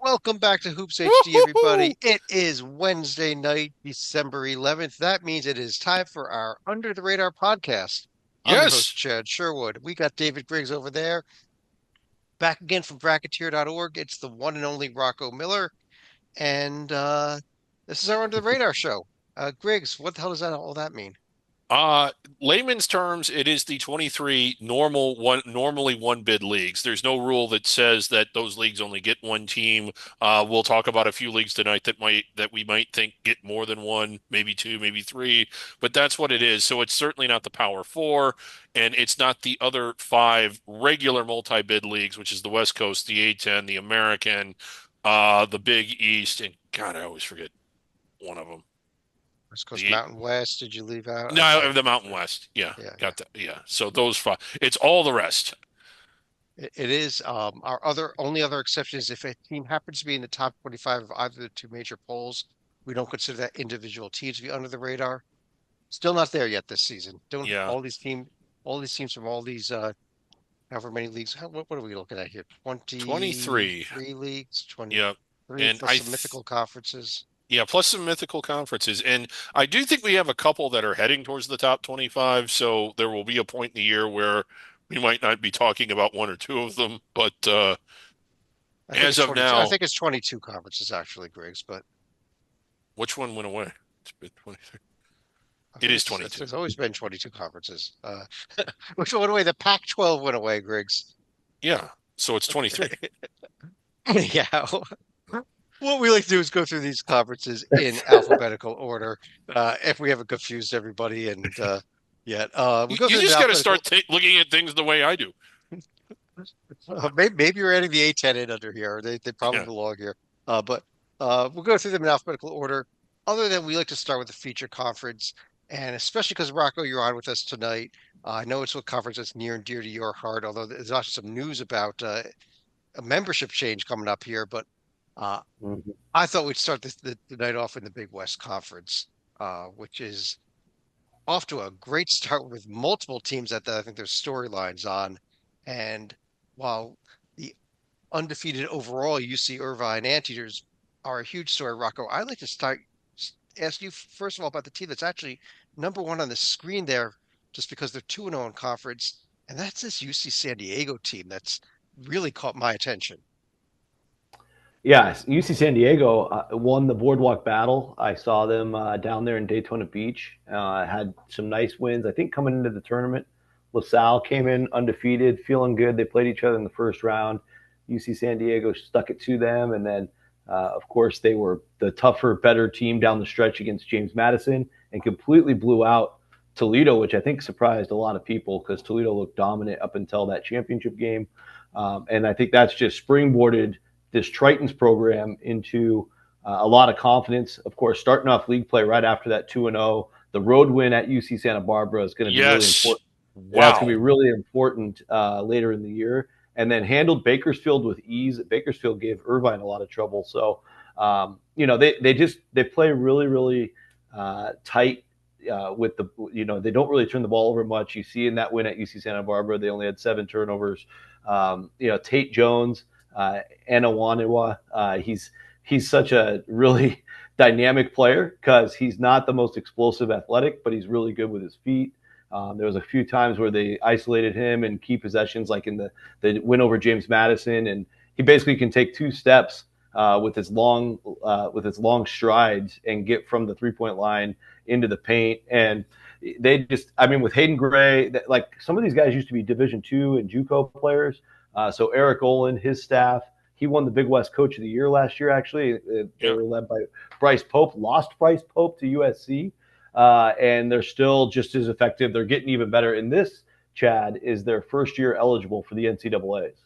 Welcome back to Hoops HD, Woo-hoo-hoo! everybody. It is Wednesday night, December 11th. That means it is time for our Under the Radar podcast. I'm your host, Yes. Chad Sherwood. We got David Griggs over there, back again from Bracketeer.org. It's the one and only Rocco Miller, and this is our Under the Radar show. Griggs, what the hell does all that mean? Uh, Layman's terms, it is the 23 normally one bid leagues. There's no rule that says that those leagues only get one team. We'll talk about a few leagues tonight that we might think get more than one, maybe two, maybe three, but that's what it is. So it's certainly not the Power Four, and it's not the other five regular multi-bid leagues, which is the West Coast, the A10, the American, the Big East, and God, I always forget one of them. West Coast The Mountain West, did you leave out? No, the Mountain West. Yeah, Yeah. got that. Yeah. So those five. It's all the rest. It is. Our other only other exception is if a team happens to be in the top 25 of either of the two major polls, we don't consider that individual teams to be under the radar. Still not there yet this season. Don't Yeah. all these teams from all these however many leagues. What are we looking at here? 23. 23 leagues, Yeah. 23 And plus some mythical conferences. yeah, plus some mythical conferences. And I do think we have a couple that are heading towards the top 25. So there will be a point in the year where we might not be talking about one or two of them. But I think as it's of 22. I now, think it's 22 conferences actually, Griggs, but which one went away? It's been 23. I It think is 22. it's always been 22 conferences. Which went away? The Pac-12 went away, Griggs. Yeah. So it's 23. Okay. Yeah. What we like to do is go through these conferences in alphabetical order. If we haven't confused everybody, and yet we go You through them in just got to alphabetical. start looking at things the way I do. Maybe you're adding the A10 in under here. They probably Yeah. belong here. But we'll go through them in alphabetical order. Other than we like to start with the feature conference, and especially because Rocco, you're on with us tonight. I know it's a conference that's near and dear to your heart. Although there's also some news about a membership change coming up here, but. Uh, Mhm. I thought we'd start the night off in the Big West Conference, which is off to a great start with multiple teams that I think there's storylines on. And while the undefeated overall UC Irvine Anteaters are a huge story, Rocco, I'd like to ask you first of all about the team that's actually number one on the screen there, just because they're 2-0 in conference, and that's this UC San Diego team that's really caught my attention. Yes, UC San Diego won the Boardwalk Battle. I saw them down there in Daytona Beach. Had some nice wins. I think coming into the tournament, LaSalle came in undefeated, feeling good. They played each other in the first round. UC San Diego stuck it to them, and then, of course, they were the tougher, better team down the stretch against James Madison and completely blew out Toledo, which I think surprised a lot of people because Toledo looked dominant up until that championship game. And I think that's just springboarded this Tritons program into a lot of confidence. Of course, starting off league play right after that 2-0, the road win at UC Santa Barbara is going to be really Yes. important. Yeah, it's going Wow. to be really important later in the year. And then handled Bakersfield with ease. Bakersfield gave Irvine a lot of trouble. So, they play really tight with the they don't really turn the ball over much. You see in that win at UC Santa Barbara, they only had 7 turnovers. Tate Jones, Anawaniwa. He's such a really dynamic player because he's not the most explosive athletic, but he's really good with his feet. There was a few times where they isolated him and key possessions, like in the win over James Madison, and he basically can take 2 steps with his long strides and get from the 3 point line into the paint. And they just, I mean, with Hayden Gray, like some of these guys used to be Division II and JUCO players. So Eric Olin, his staff, he won the Big West Coach of the Year last year. Actually, they Yeah. were led by Bryce Pope. Lost Bryce Pope to USC, and they're still just as effective. They're getting even better. And this, Chad, is their first year eligible for the NCAA's.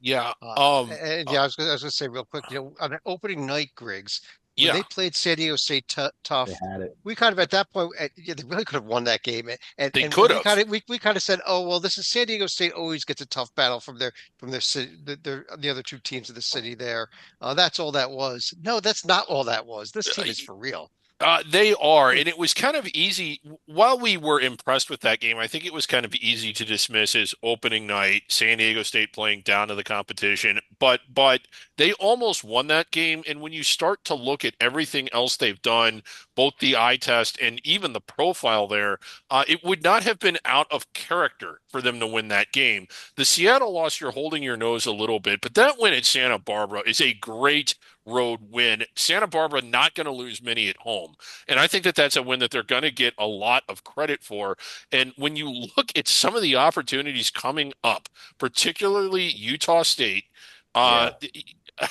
Yeah. And Uh, yeah, I was gonna say real quick, on an opening night, Griggs, when yeah. they played San Diego State They tough, had it. we kind of at that point, yeah, they really could have won that game, They could have. we kind of said, oh well, this is San Diego State always gets a tough battle from their city, the other two teams of the city there. That's all that was. No, that's not all that was. This team is for real. They are, and it was kind of easy. While we were impressed with that game, I think it was kind of easy to dismiss as opening night, San Diego State playing down to the competition. But they almost won that game. And when you start to look at everything else they've done, both the eye test and even the profile there, it would not have been out of character for them to win that game. The Seattle loss, you're holding your nose a little bit, but that win at Santa Barbara is a great road win. Santa Barbara not going to lose many at home. And I think that that's a win that they're going to get a lot of credit for. And when you look at some of the opportunities coming up, particularly Utah State, uh, Yeah.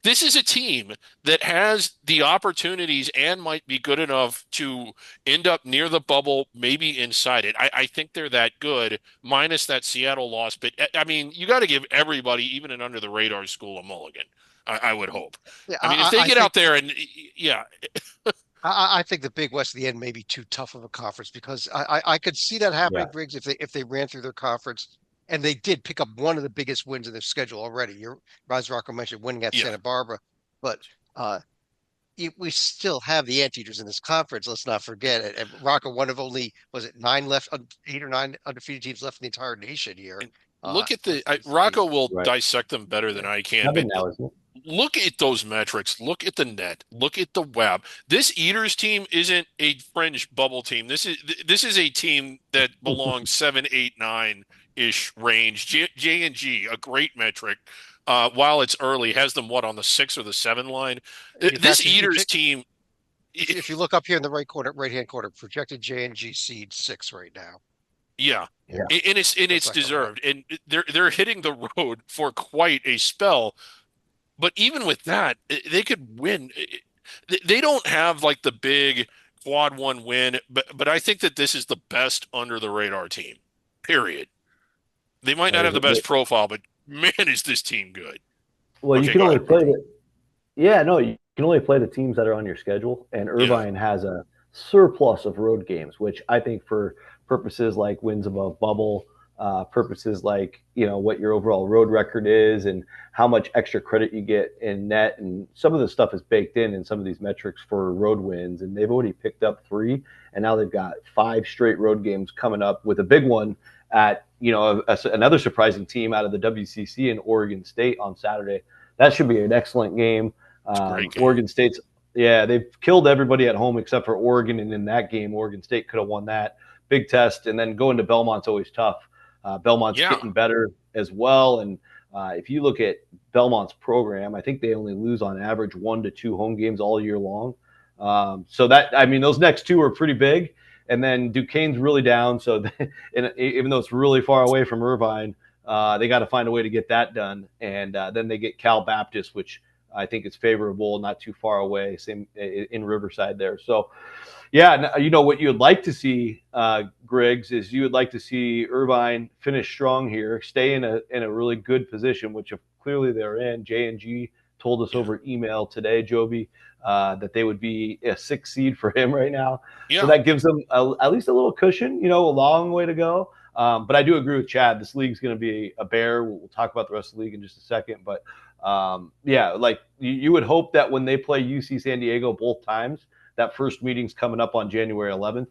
this is a team that has the opportunities and might be good enough to end up near the bubble, maybe inside it. I think they're that good, minus that Seattle loss. But I mean, you got to give everybody, even an under the radar school, a mulligan. I would hope. Yeah, I mean, if they I get think out there and yeah, I think the Big West at the end may be too tough of a conference because I could see that happening, Yeah. Griggs, if they ran through their conference and they did pick up one of the biggest wins in their schedule already. As Rocco mentioned, winning at yeah, Santa Barbara, but uh, we still have the anteaters in this conference. Let's not forget it. And Rocco, one of only was it nine left, 8 or 9 undefeated teams left in the entire nation here. and look at the Is Rocco will Right. dissect them better than yeah, I can, but 7 now, isn't it? look at those metrics. Look at the net. Look at the web. This Eaters team isn't a fringe bubble team. This is a team that belongs 7, 8, 9 ish range. J and G, a great metric. While it's early, has them what on the 6 or the 7 line. in This fact, Eaters team, if you look up here in the right hand corner, projected J and G seed 6 right now. yeah, Yeah. and it's That's not gonna deserved, and they're hitting the road for quite a spell. But even with that, they could win. They don't have like the big quad one win, but I think that this is the best under the radar team. Period. They might not have the best profile, but man, is this team good. Well, you Okay, can go only ahead. play the Yeah, no, you can only play the teams that are on your schedule, and Yeah, Irvine has a surplus of road games, which I think for purposes like wins above bubble, purposes like what your overall road record is, and how much extra credit you get in net, and some of the stuff is baked in some of these metrics for road wins, and they've already picked up 3, and now they've got 5 straight road games coming up with a big one at another surprising team out of the WCC in Oregon State on Saturday. That should be an excellent game. it's a great game. Oregon State's, yeah, they've killed everybody at home except for Oregon, and in that game, Oregon State could have won that big test. And then going to Belmont's always tough. Belmont's Yeah, getting better as well, and if you look at Belmont's program, I think they only lose on average 1 to 2 home games all year long. So that I mean, those next 2 are pretty big, and then Duquesne's really down. So and even though it's really far away from Irvine, they got to find a way to get that done, and then they get Cal Baptist, which I think it's favorable, not too far away, same in Riverside there. So, yeah, what you would like to see, Griggs, is you would like to see Irvine finish strong here, stay in a really good position, which clearly they're in. J&G told us yeah, over email today, Joby, that they would be a 6 seed for him right now. So yeah. that gives them at least a little cushion, a long way to go. But I do agree with Chad. This league's going to be a bear. We'll talk about the rest of the league in just a second. But yeah, like you would hope that when they play UC San Diego both times, that first meeting's coming up on January 11th,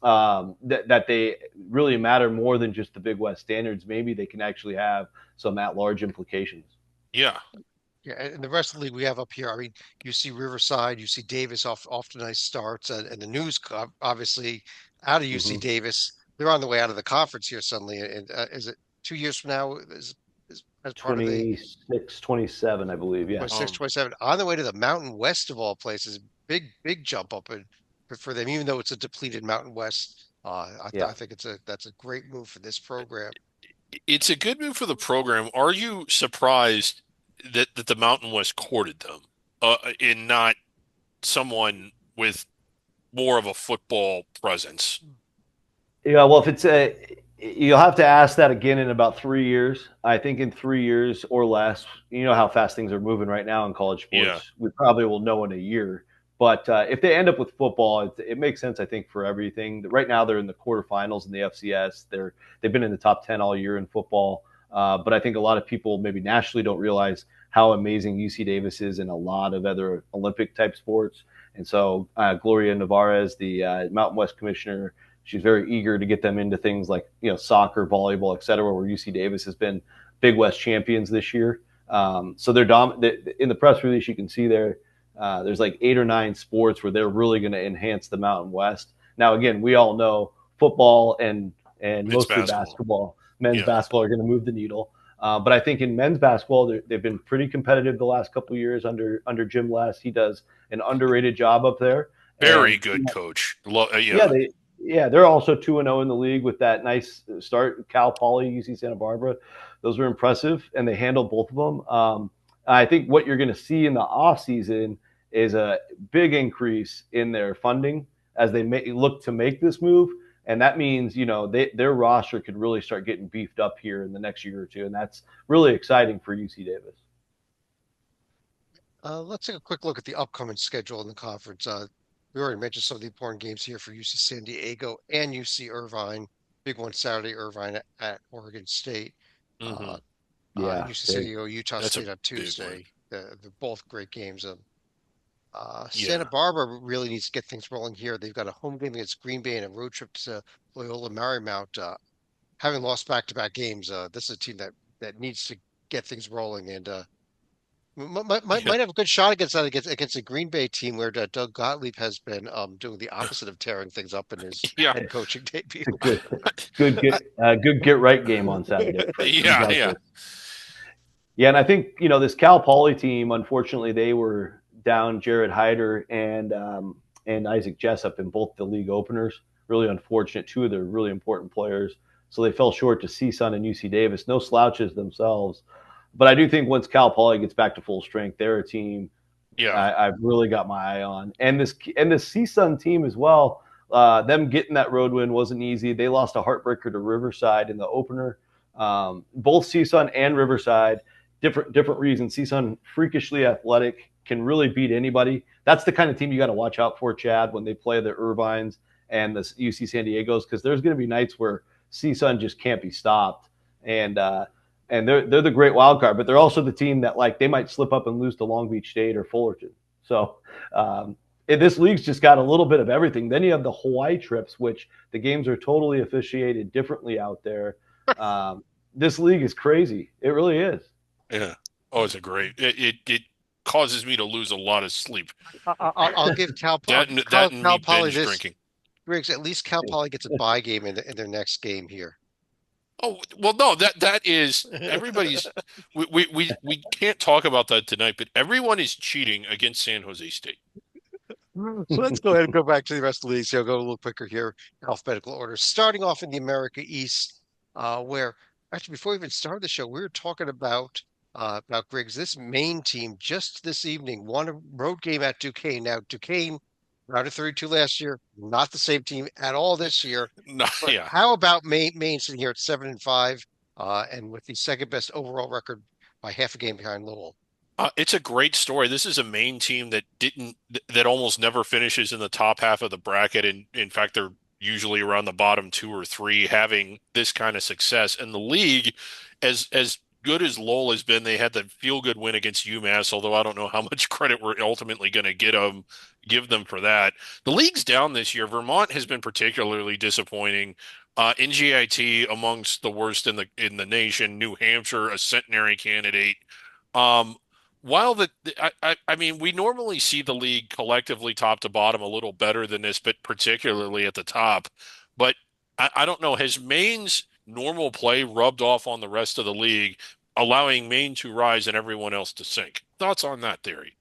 that they really matter more than just the Big West standards. Maybe they can actually have some at-large implications. Yeah. Yeah, and the rest of the league we have up here. I mean, you see Riverside, you see Davis off to nice starts, and the news obviously out of UC Mm-hmm. Davis, they're on the way out of the conference here suddenly. And is it 2 years from now? Is as part of the 26, 27, I believe. Yeah. 26, Um, 27 on the way to the Mountain West of all places? Big jump up for them, even though it's a depleted Mountain West. Yeah. I think that's a great move for this program. it's a good move for the program. Are you surprised that the Mountain West courted them, and not someone with more of a football presence? Yeah, well, if you'll have to ask that again in about 3 years. I think in 3 years or less, you know how fast things are moving right now in college sports. Yeah. We probably will know in a year. But if they end up with football, it makes sense, I think, for everything. Right now, they're in the quarterfinals in the FCS. They've been in the top 10 all year in football. But I think a lot of people maybe nationally don't realize how amazing UC Davis is in a lot of other Olympic type sports. And so Gloria Navarez, the Mountain West commissioner, she's very eager to get them into things like soccer, volleyball, et cetera, where UC Davis has been Big West champions this year. So they're in the press release. You can see there's like 8 or 9 sports where they're really going to enhance the Mountain West. Now, again, we all know football and mostly basketball, men's basketball are going to move the needle. But I think in men's basketball, they've been pretty competitive the last couple of years under Jim Les. He does an underrated job up there. Very good coach. They're also 2-0 in the league with that nice start. Cal Poly, UC Santa Barbara, those were impressive, and they handled both of them. I think what you're going to see in the offseason is a big increase in their funding as they look to make this move. And that means, their roster could really start getting beefed up here in the next year or two. And that's really exciting for UC Davis. Let's take a quick look at the upcoming schedule in the conference. We already mentioned some of the important games here for UC San Diego and UC Irvine. Big one Saturday, Irvine at Oregon State. Mm-hmm. UC San Diego, Utah State on Tuesday. They're both great games. Santa Barbara really needs to get things rolling here. They've got a home game against Green Bay and a road trip to Loyola Marymount. Having lost back-to-back games, this is a team that needs to get things rolling and might have a good shot against a Green Bay team where Doug Gottlieb has been doing the opposite of tearing things up in his head coaching debut. Good get right game on Saturday. Yeah, and I think this Cal Poly team, unfortunately, they were down Jared Hyder and Isaac Jessup in both the league openers. Really unfortunate, 2 of their really important players. So they fell short to CSUN and UC Davis. No slouches themselves. But I do think once Cal Poly gets back to full strength, they're a team I've really got my eye on. And this CSUN team as well, them getting that road win wasn't easy. They lost a heartbreaker to Riverside in the opener. Both CSUN and Riverside, different reasons. CSUN freakishly athletic, can really beat anybody. That's the kind of team you got to watch out for, Chad, when they play the Irvines and the UC San Diegos, because there's going to be nights where CSUN just can't be stopped. And they're the great wild card, but they're also the team that they might slip up and lose to Long Beach State or Fullerton. So this league's just got a little bit of everything. Then you have the Hawaii trips, which the games are totally officiated differently out there. This league is crazy. It really is. Yeah. Oh, it's a great. It causes me to lose a lot of sleep. I'll give Cal Poly this. Drinking. Riggs, at least Cal Poly gets a bye game in their next game here. Oh, well, no, that is everybody's. we can't talk about that tonight, but everyone is cheating against San Jose State. Let's go ahead and go back to the rest of the league. So I'll go a little quicker here, alphabetical order. Starting off in the America East, where actually before we even started the show, we were talking about Griggs. This Maine team just this evening won a road game at Duquesne. Now Duquesne, round of 32 last year, not the same team at all this year. No, yeah. How about Maine sitting here at 7-5, and with the second best overall record by half a game behind Lowell? It's a great story. This is a Maine team that almost never finishes in the top half of the bracket, and in fact, they're usually around the bottom 2 or 3, having this kind of success. And the league, as good as Lowell has been, they had the feel-good win against UMass, although I don't know how much credit we're ultimately going to give them for that. The league's down this year. Vermont has been particularly disappointing. NGIT amongst the worst in the nation. New Hampshire, a centenary candidate. While I mean, we normally see the league collectively top to bottom a little better than this, but particularly at the top. But I don't know, has Maine's normal play rubbed off on the rest of the league, allowing Maine to rise and everyone else to sink? Thoughts on that theory?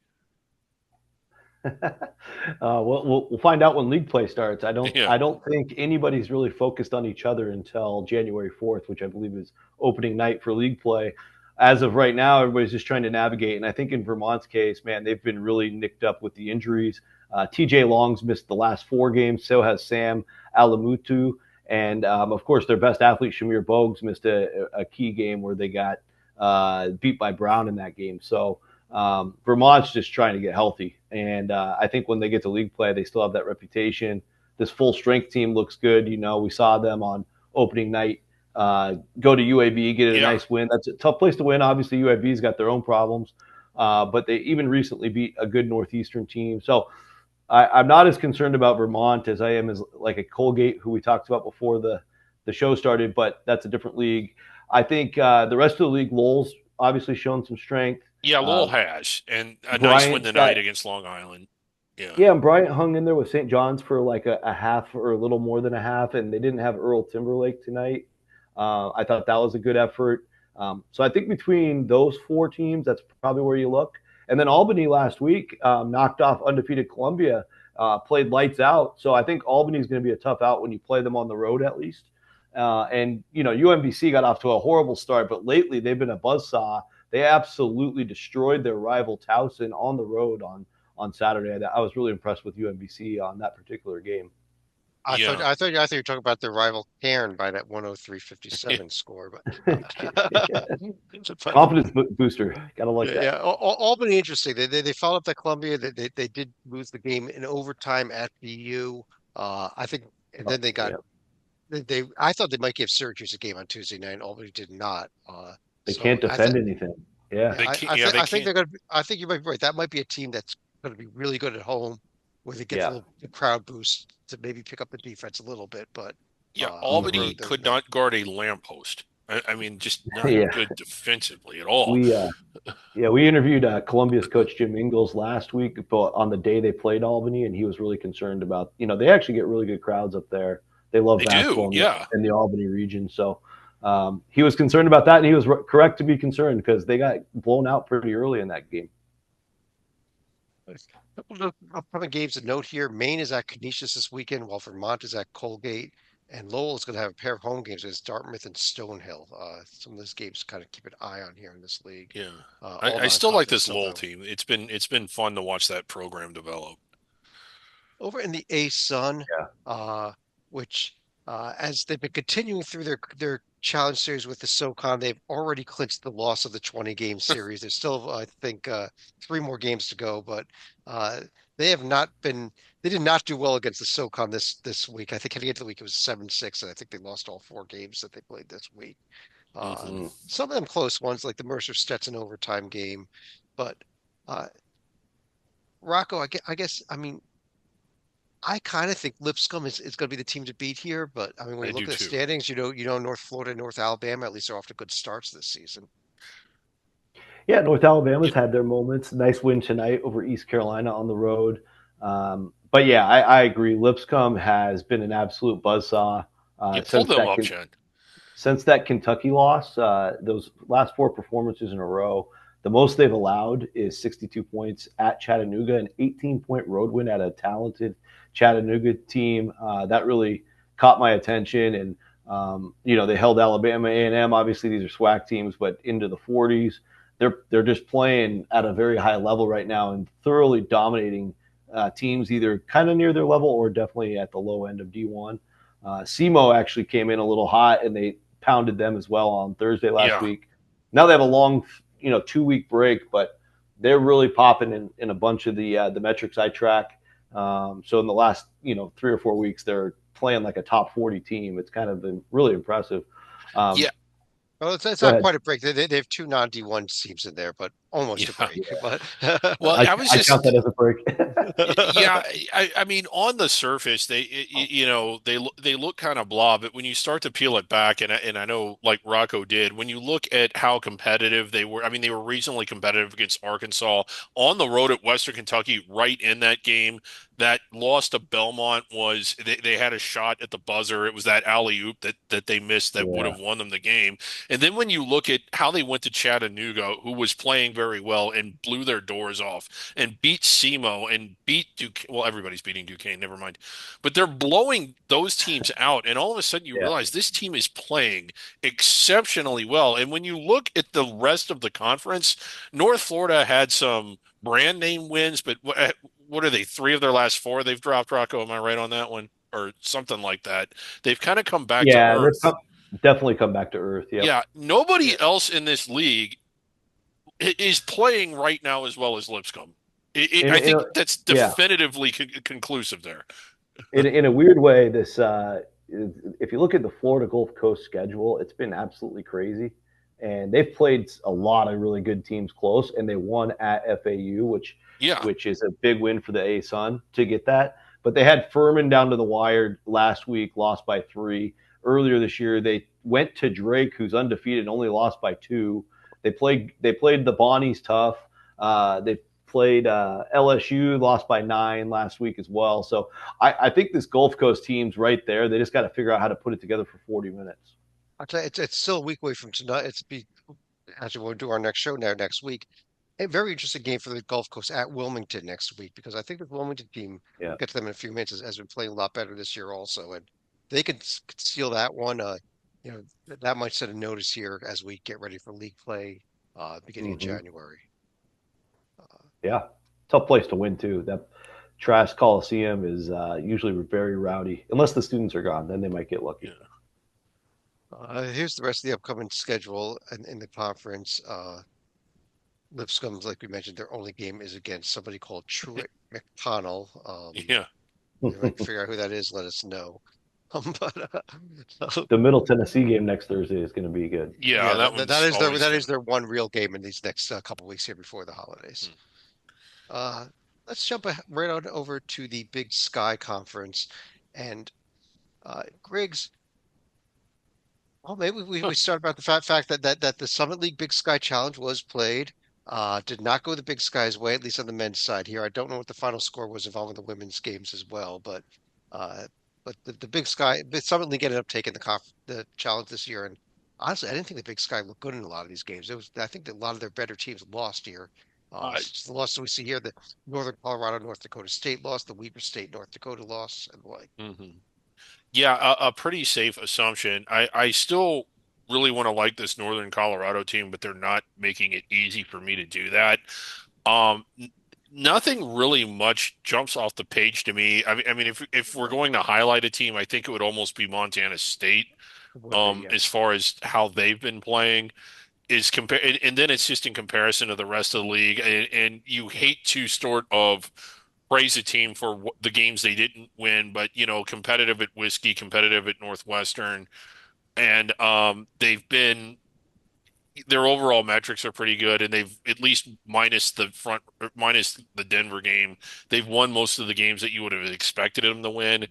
We'll find out when league play starts. I don't think anybody's really focused on each other until January 4th, which I believe is opening night for league play. As of right now, everybody's just trying to navigate. And I think in Vermont's case, man, they've been really nicked up with the injuries. TJ Long's missed the last 4 games. So has Sam Alamutu. And, of course, their best athlete, Shamir Bogues, missed a key game where they got beat by Brown in that game. So Vermont's just trying to get healthy. And I think when they get to league play, they still have that reputation. This full-strength team looks good. You know, we saw them on opening night go to UAB, get a Yeah. nice win. That's a tough place to win. Obviously, UAB's got their own problems, but they even recently beat a good Northeastern team. So I'm not as concerned about Vermont as I am as like a Colgate, who we talked about before the show started, but that's a different league. I think the rest of the league, Lowell's obviously shown some strength. Yeah, Lowell has, and a nice win Bryant's tonight got against Long Island. Yeah. Yeah, and Bryant hung in there with St. John's for like a half or a little more than a half, and they didn't have Earl Timberlake tonight. I thought that was a good effort. So I think between those four teams, that's probably where you look. And then Albany last week knocked off undefeated Columbia, played lights out. So I think Albany is going to be a tough out when you play them on the road at least. And you know, UMBC got off to a horrible start, but lately they've been a buzzsaw. They absolutely destroyed their rival Towson on the road on Saturday. I was really impressed with UMBC on that particular game. Yeah. I thought you were talking about their rival Cairn by that 103-57 score, but Confidence booster, gotta like that. yeah, Albany interesting. They followed up that Columbia. They did lose the game in overtime at BU. I think, and then they got Yeah. they. I thought they might give Syracuse a game on Tuesday night. Albany did not. They So can't defend anything. Yeah, They I, can't. I, Yeah, th they I think can't. they're gonna. I think you might be right. That might be a team that's going to be really good at home, where they get yeah, the crowd boost to maybe pick up the defense a little bit. But Yeah, on the Albany road, could they're not guard a lamppost. I mean, just not yeah. good defensively at all. We we interviewed Columbia's coach Jim Ingles last week, but on the day they played Albany, and he was really concerned about. You know, they actually get really good crowds up there. They love They do, basketball yeah. in the Albany region, so he was concerned about that, and he was correct to be concerned because they got blown out pretty early in that game. A couple of upcoming games to note here. Maine is at Canisius this weekend, while Vermont is at Colgate. And Lowell is going to have a pair of home games against Dartmouth and Stonehill. Some of those games kind of keep an eye on here in this league. Yeah, All I still like non-conference. this Lowell team. It's been fun to watch that program develop. Over in the A-Sun, Yeah. which as they've been continuing through their challenge series with the SoCon, they've already clinched the loss of the 20-game series. There's still, I think, 3 more games to go, but they have not been. They did not do well against the SoCon this week. I think heading into the week it was 7-6, and I think they lost all 4 games that they played this week. Mhm. Some of them close ones, like the Mercer Stetson overtime game, but Rocco, I guess, I mean, I kind of think Lipscomb is going to be the team to beat here, but I mean, when I you look do at the too. standings, North Florida, North Alabama, at least they're off to good starts this season. Yeah, North Alabama's Yep. had their moments. Nice win tonight over East Carolina on the road. But yeah, I agree. Lipscomb has been an absolute buzzsaw You pulled them up, Jen. since that Kentucky loss. Those last 4 performances in a row, the most they've allowed is 62 points at Chattanooga, an 18-point road win at a talented Chattanooga team. That really caught my attention, and they held Alabama A&M. Obviously, these are SWAC teams, but into the 40s. They're just playing at a very high level right now and thoroughly dominating teams either kind of near their level or definitely at the low end of D1. SEMO actually came in a little hot, and they pounded them as well on Thursday last week. Now they have a long, 2-week break, but they're really popping in a bunch of the metrics I track. So in the last, 3 or 4 weeks, they're playing like a top 40 team. It's kind of been really impressive. Yeah. Well, it's not quite a break. They have 2 non-D1 teams in there, but almost a break. Yeah. But Well, I count that as a break. Yeah, I mean, on the surface, they look kind of blah, but when you start to peel it back, and I know, like Rocco did, when you look at how competitive they were, I mean, they were reasonably competitive against Arkansas on the road at Western Kentucky, right in that game. That loss to Belmont was they had a shot at the buzzer. It was that alley-oop that they missed that would have won them the game. And then when you look at how they went to Chattanooga, who was playing very well and blew their doors off and beat SEMO and beat Duquesne. Well, everybody's beating Duquesne, never mind. But they're blowing those teams out. And all of a sudden you realize this team is playing exceptionally well. And when you look at the rest of the conference, North Florida had some brand name wins, but what are they? 3 of their last 4 they've dropped, Rocco. Am I right on that one? Or something like that. They've kind of come back to earth. Definitely come back to earth. Yep. Yeah. Nobody else in this league is playing right now as well as Lipscomb. I think that's definitively conclusive there. In a weird way, this if you look at the Florida Gulf Coast schedule, it's been absolutely crazy. And they've played a lot of really good teams close, and they won at FAU, Yeah. which is a big win for the ASUN to get that. But they had Furman down to the wire last week, lost by 3. Earlier this year, they went to Drake, who's undefeated, and only lost by 2. They played the Bonnies tough. They played LSU, lost by 9 last week as well. So I think this Gulf Coast team's right there. They just got to figure out how to put it together for 40 minutes. I'll tell you, it's still a week away from tonight. Actually, we'll do our next show now next week. A very interesting game for the Gulf Coast at Wilmington next week, because I think the Wilmington team, we'll get to them in a few minutes, has been playing a lot better this year also, and they could steal that one. That might set a notice here as we get ready for league play beginning of January. Yeah, tough place to win too. That Trask Coliseum is usually very rowdy, unless the students are gone. Then they might get lucky. Here's the rest of the upcoming schedule in the conference. Lipscomb, like we mentioned, their only game is against somebody called Truett McConnell. Yeah. If you figure out who that is, let us know. The Middle Tennessee game next Thursday is going to be good. Yeah, that is their one real game in these next couple weeks here before the holidays. Let's jump right on over to the Big Sky Conference, and Griggs. Well, maybe we start about the fact that the Summit League Big Sky Challenge was played. Did not go the Big Sky's way, at least on the men's side here. I don't know what the final score was involving the women's games as well, but the Big Sky, the Summit League ended up taking the challenge this year. And honestly, I didn't think the Big Sky looked good in a lot of these games. I think that a lot of their better teams lost here. The losses we see here, the Northern Colorado, North Dakota State lost, the Weber State, North Dakota lost, and the like. Yeah, a pretty safe assumption. I still really want to like this Northern Colorado team, but they're not making it easy for me to do that. Nothing really much jumps off the page to me. I mean, if we're going to highlight a team, I think it would almost be Montana State. As far as how they've been playing is and then it's just in comparison to the rest of the league, and you hate to sort of praise a team for the games they didn't win, but competitive at Whiskey, competitive at Northwestern, and their overall metrics are pretty good, and they've at least minus the Denver game, they've won most of the games that you would have expected them to win.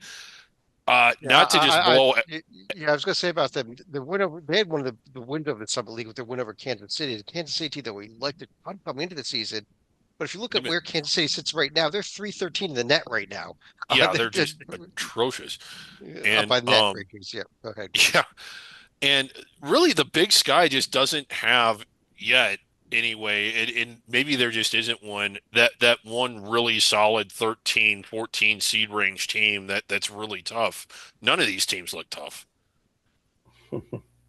Not to just blow. I was going to say about them. The win over, they had one of the wins over the Summit League with their win over Kansas City. The Kansas City team that we liked to come into the season. But if you look at where Kansas City sits right now, they're 3-13 in the net right now. Yeah, they're just atrocious. And by net rankings, yeah. Go ahead. Yeah, and really, the Big Sky just doesn't have yet. Anyway, and maybe there just isn't one that one really solid 13, 14 seed range team that's really tough. None of these teams look tough.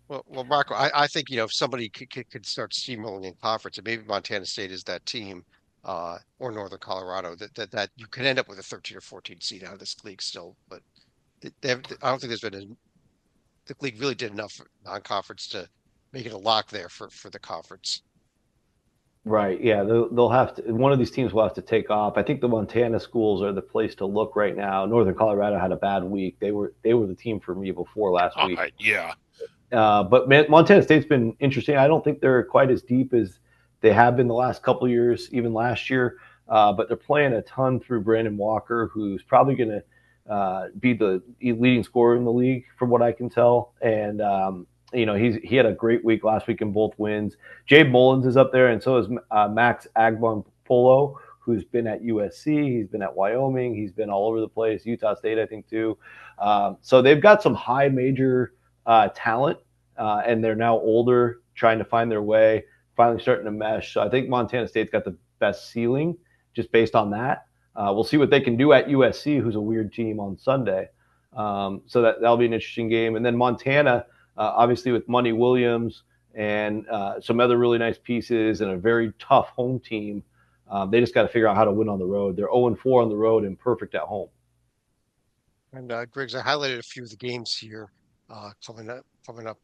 Well, Marco, I think if somebody could start steamrolling in conference, and maybe Montana State is that team, or Northern Colorado, that you could end up with a 13 or 14 seed out of this league still. But I don't think the league really did enough non-conference to make it a lock there for the conference. Right. Yeah. They'll have to. One of these teams will have to take off. I think the Montana schools are the place to look right now. Northern Colorado had a bad week. They were the team for me before last week. Yeah. But Montana State's been interesting. I don't think they're quite as deep as they have been the last couple of years, even last year. But they're playing a ton through Brandon Walker, who's probably going to be the leading scorer in the league, from what I can tell. And he had a great week last week in both wins. Jabe Mullins is up there, and so is Max Agbonpolo, who's been at USC. He's been at Wyoming. He's been all over the place. Utah State, I think, too. So they've got some high major talent, and they're now older, trying to find their way, finally starting to mesh. So I think Montana State's got the best ceiling just based on that. We'll see what they can do at USC, who's a weird team on Sunday. So that'll be an interesting game. And then Montana, obviously with Money Williams and some other really nice pieces and a very tough home team, they just got to figure out how to win on the road. They're 0-4 on the road and perfect at home. And Griggs, I highlighted a few of the games here coming up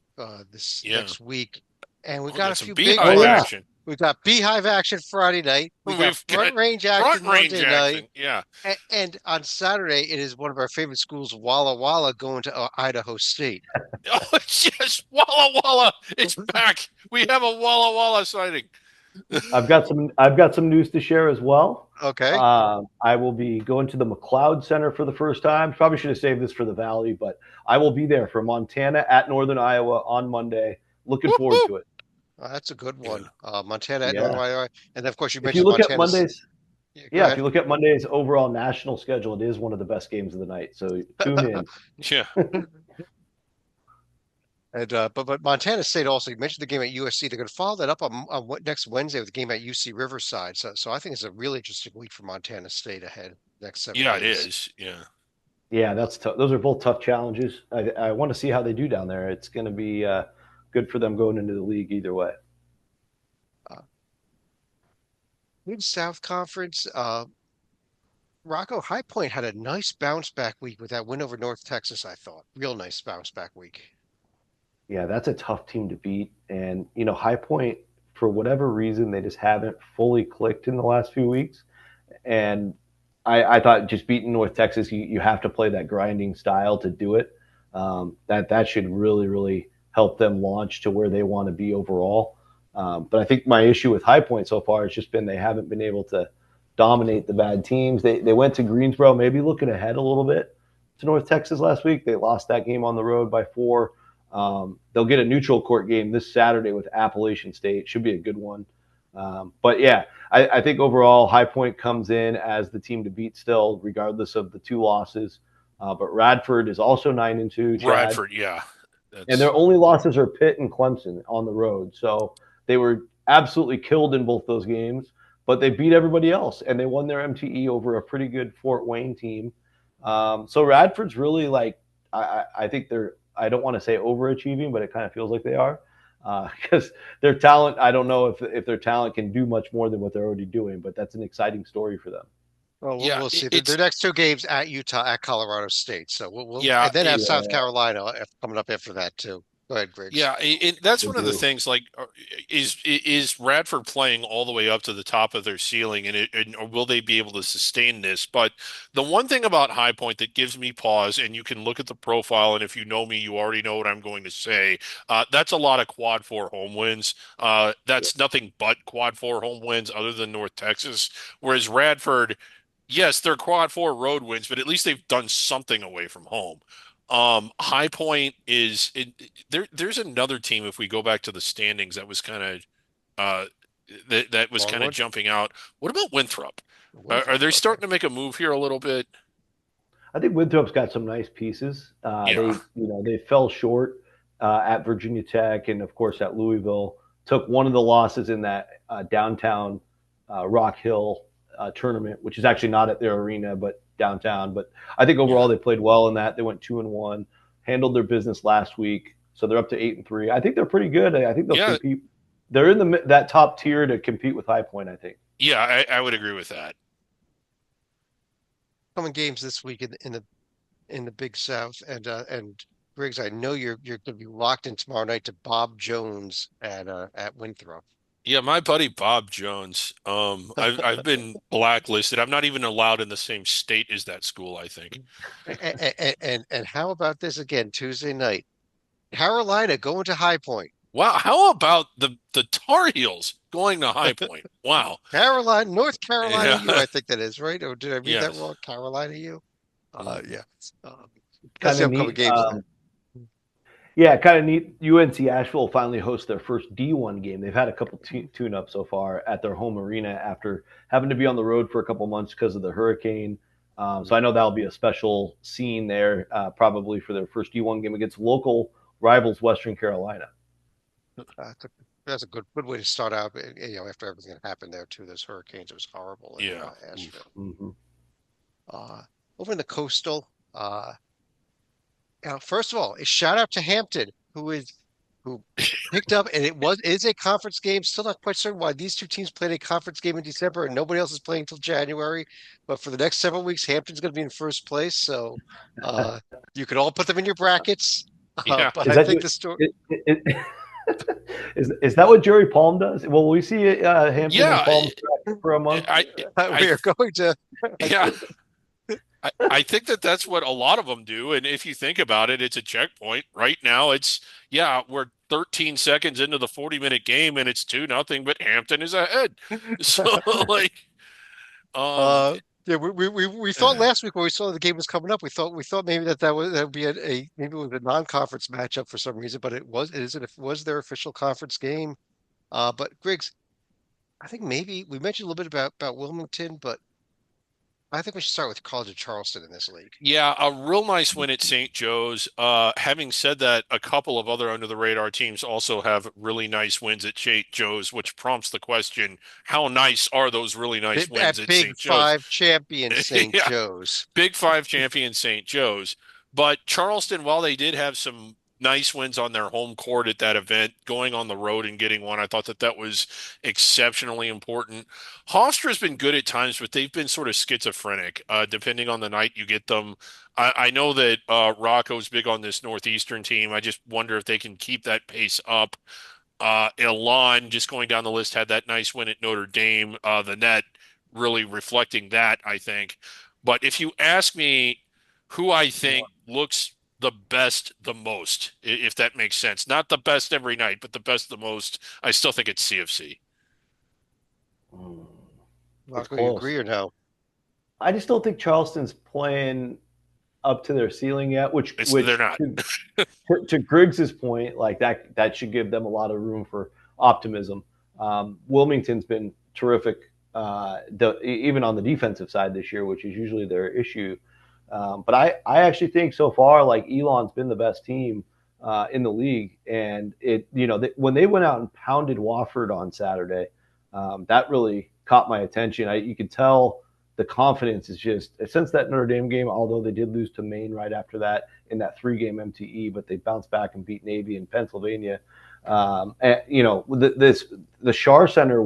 this next week, and we got a few big ones. We've got Beehive action Friday night. We got We've got Front Range Front action Range Monday night. action. Yeah. And on Saturday, it is one of our favorite schools, Walla Walla, going to Idaho State. Oh, yes. Walla Walla. It's back. We have a Walla Walla sighting. I've got some news to share as well. Okay. I will be going to the McLeod Center for the first time. Probably should have saved this for the Valley, but I will be there for Montana at Northern Iowa on Monday. Looking forward Woo-hoo. to it. That's a good Yeah. one. Montana at Northern Yeah. Iowa. And of course, you If you mentioned look at Montana's. Monday's, Yeah, go yeah, if ahead. you look at Monday's overall national schedule, it is one of the best games of the night. So tune in. Yeah. And but Montana State also, you mentioned the game at USC. They're going to follow that up on next Wednesday with the game at UC Riverside. So I think it's a really interesting week for Montana State ahead next 7 Yeah, it days. is. Yeah. Yeah, that's tough. Those are both tough challenges. I want to see how they do down there. It's going to be good for them going into the league either way. Mid South Conference. Rocco High Point had a nice bounce back week with that win over North Texas. I thought real nice bounce back week. Yeah, that's a tough team to beat. And, High Point, for whatever reason, they just haven't fully clicked in the last few weeks. And I thought just beating North Texas, you have to play that grinding style to do it. That should really, really help them launch to where they want to be overall. But I think my issue with High Point so far has just been they haven't been able to dominate the bad teams. They went to Greensboro, maybe looking ahead a little bit to North Texas last week. They lost that game on the road by 4. They'll get a neutral court game this Saturday with Appalachian State. Should be a good one. But yeah, I think overall High Point comes in as the team to beat still, regardless of the 2 losses. But Radford is also 9-2. Chad. Radford, yeah. And their only losses are Pitt and Clemson on the road. So they were absolutely killed in both those games, but they beat everybody else and they won their MTE over a pretty good Fort Wayne team. So Radford's really I think they're, I don't want to say overachieving, but it kind of feels like they are because their talent, I don't know if their talent can do much more than what they're already doing, but that's an exciting story for them. Well, Yeah, we'll see. it's Their next 2 games at Utah, at Colorado State. So yeah, and then at it, South Carolina coming up after that too. Go ahead, Griggs. yeah, that's They one of the do. things. Like, is Radford playing all the way up to the top of their ceiling, and or will they be able to sustain this? But the one thing about High Point that gives me pause, and you can look at the profile, and if you know me, you already know what I'm going to say. That's a lot of quad 4 home wins. That's nothing but quad 4 home wins, other than North Texas. Whereas Radford, yes, they're quad 4 road wins, but at least they've done something away from home. High Point is there. There's another team. If we go back to the standings, that was kind of uh, that was kind of Longwood? jumping out. What about Winthrop? Are Winthrop, they okay. starting to make a move here a little bit? I think Winthrop's got some nice pieces. Yeah, They fell short at Virginia Tech and of course at Louisville. Took one of the losses in that downtown Rock Hill tournament, which is actually not at their arena but downtown. But I think yeah, overall they played well in that. They went 2-1, handled their business last week, so they're up to 8-3. I think they're pretty good. I think they'll yeah, compete. They're in that top tier to compete with High Point. I think. yeah. I would agree with that. Coming games this week in the Big South, and Griggs, I know you're going to be locked in tomorrow night to Bob Jones at Winthrop. Yeah, my buddy Bob Jones. I've been blacklisted. I'm not even allowed in the same state as that school, I think. And how about this again Tuesday night? Carolina going to High Point. Wow, how about the Tar Heels going to High Point? Wow. Carolina, North Carolina U, Yeah. I think that is, right? Or did I read that Yes. wrong? Carolina U? Yeah. That's Kind the of upcoming neat. games. Yeah, kind of neat. UNC Asheville finally hosts their first D1 game. They've had a couple tune-ups so far at their home arena after having to be on the road for a couple months because of the hurricane. So I know that'll be a special scene there, probably for their first D1 game against local rivals Western Carolina. That's a good way to start out. After everything that happened there too, those hurricanes, it was horrible in Yeah. Asheville. Mm-hmm. Over in the coastal, first of all, a shout out to Hampton, who picked up, and is a conference game. Still not quite certain why these 2 teams played a conference game in December and nobody else is playing until January. But for the next several weeks, Hampton's going to be in first place. So you can all put them in your brackets. Yeah. But Is I that think the story. it, Is that what Jerry Palm does? Will we see Hampton and Yeah, Palm for a month? We are going to. yeah. I think that's what a lot of them do. And if you think about it, it's a checkpoint. Right now, we're 13 seconds into the 40-minute game and it's 2-0, but Hampton is ahead. So like, um, Yeah, we thought last week when we saw the game was coming up, we thought maybe that would be maybe it was a non-conference matchup for some reason, but it was their official conference game. But Griggs, I think maybe we mentioned a little bit about Wilmington, but I think we should start with College of Charleston in this league. yeah, a real nice win at St. Joe's. Having said that, a couple of other under the radar teams also have really nice wins at St. Joe's, which prompts the question, how nice are those really nice wins at Big St. Joe's? Five champion St. Yeah. Joe's. Big Five champion St. Joe's. But Charleston, while they did have some nice wins on their home court at that event, going on the road and getting one, I thought that was exceptionally important. Hofstra's been good at times, but they've been sort of schizophrenic, depending on the night you get them. I know that Rocco's big on this Northeastern team. I just wonder if they can keep that pace up. Elon, just going down the list, had that nice win at Notre Dame. The net really reflecting that, I think. But if you ask me who I think looks the best the most, if that makes sense, not the best every night, but the best the most, I still think it's CFC. Rocco, you agree or no? I just don't think Charleston's playing up to their ceiling yet, which they're not. to Griggs's point, like that should give them a lot of room for optimism. Wilmington's been terrific, even on the defensive side this year, which is usually their issue. But I actually think so far, like Elon's been the best team in the league, and when they went out and pounded Wofford on Saturday, that really caught my attention. You could tell the confidence is just since that Notre Dame game, although they did lose to Maine right after that in that 3-game MTE, but they bounced back and beat Navy in Pennsylvania. And, the Schar Center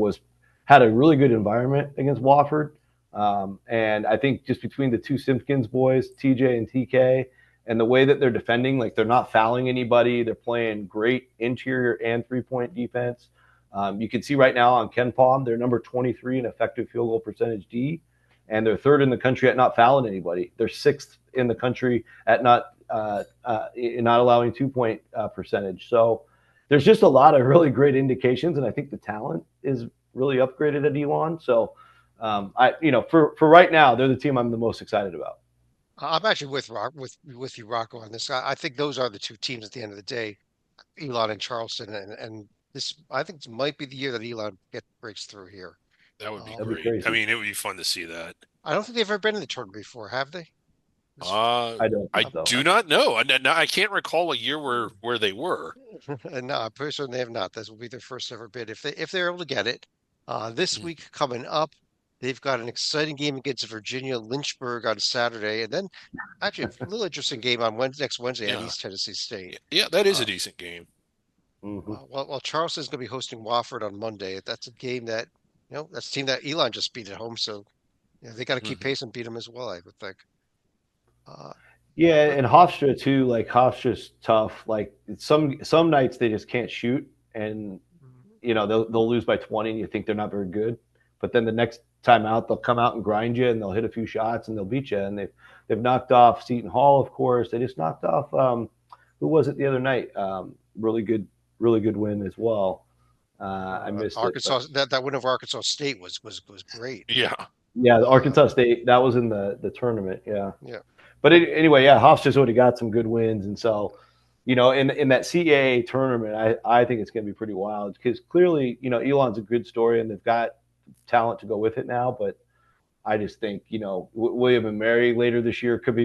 had a really good environment against Wofford. And I think just between the two Simpkins boys, TJ and TK, and the way that they're defending, like they're not fouling anybody, they're playing great interior and 3-point defense. You can see right now on KenPom, they're number 23 in effective field goal percentage D, and they're 3rd in the country at not fouling anybody. They're 6th in the country at not allowing 2-point percentage. So there's just a lot of really great indications, and I think the talent is really upgraded at Elon. So for right now, they're the team I'm the most excited about. I'm actually with you, Rocco, on this. I think those are the two teams at the end of the day, Elon and Charleston, and this I think this might be the year that Elon breaks through here. That would be great. I mean, it would be fun to see that. I don't think they've ever been in the tournament before, have they? I do not know. I can't recall a year where they were. No, I'm pretty certain they have not. This will be their first ever bid if they're able to get it. This week coming up, they've got an exciting game against Virginia Lynchburg on Saturday, and then actually a little interesting game on next Wednesday at East Tennessee State. Yeah, that is a decent game. Well, Charleston's going to be hosting Wofford on Monday. That's a game that that's a team that Elon just beat at home, so they got to keep pace and beat them as well, I would think. And Hofstra too. Like Hofstra's tough. Like some nights they just can't shoot, and they'll lose by 20, and you think they're not very good. But then the next time out, they'll come out and grind you, and they'll hit a few shots, and they'll beat you. And they've knocked off Seton Hall, of course. They just knocked off who was it the other night? Really good win as well. I missed Arkansas. That win over Arkansas State was great. Yeah. Yeah, the Arkansas State, that was in the tournament. Yeah. Yeah. But anyway, Hofstra's already got some good wins, and so in that CAA tournament, I think it's going to be pretty wild because clearly Elon's a good story and they've got talent to go with it now. But I just think William and Mary later this year could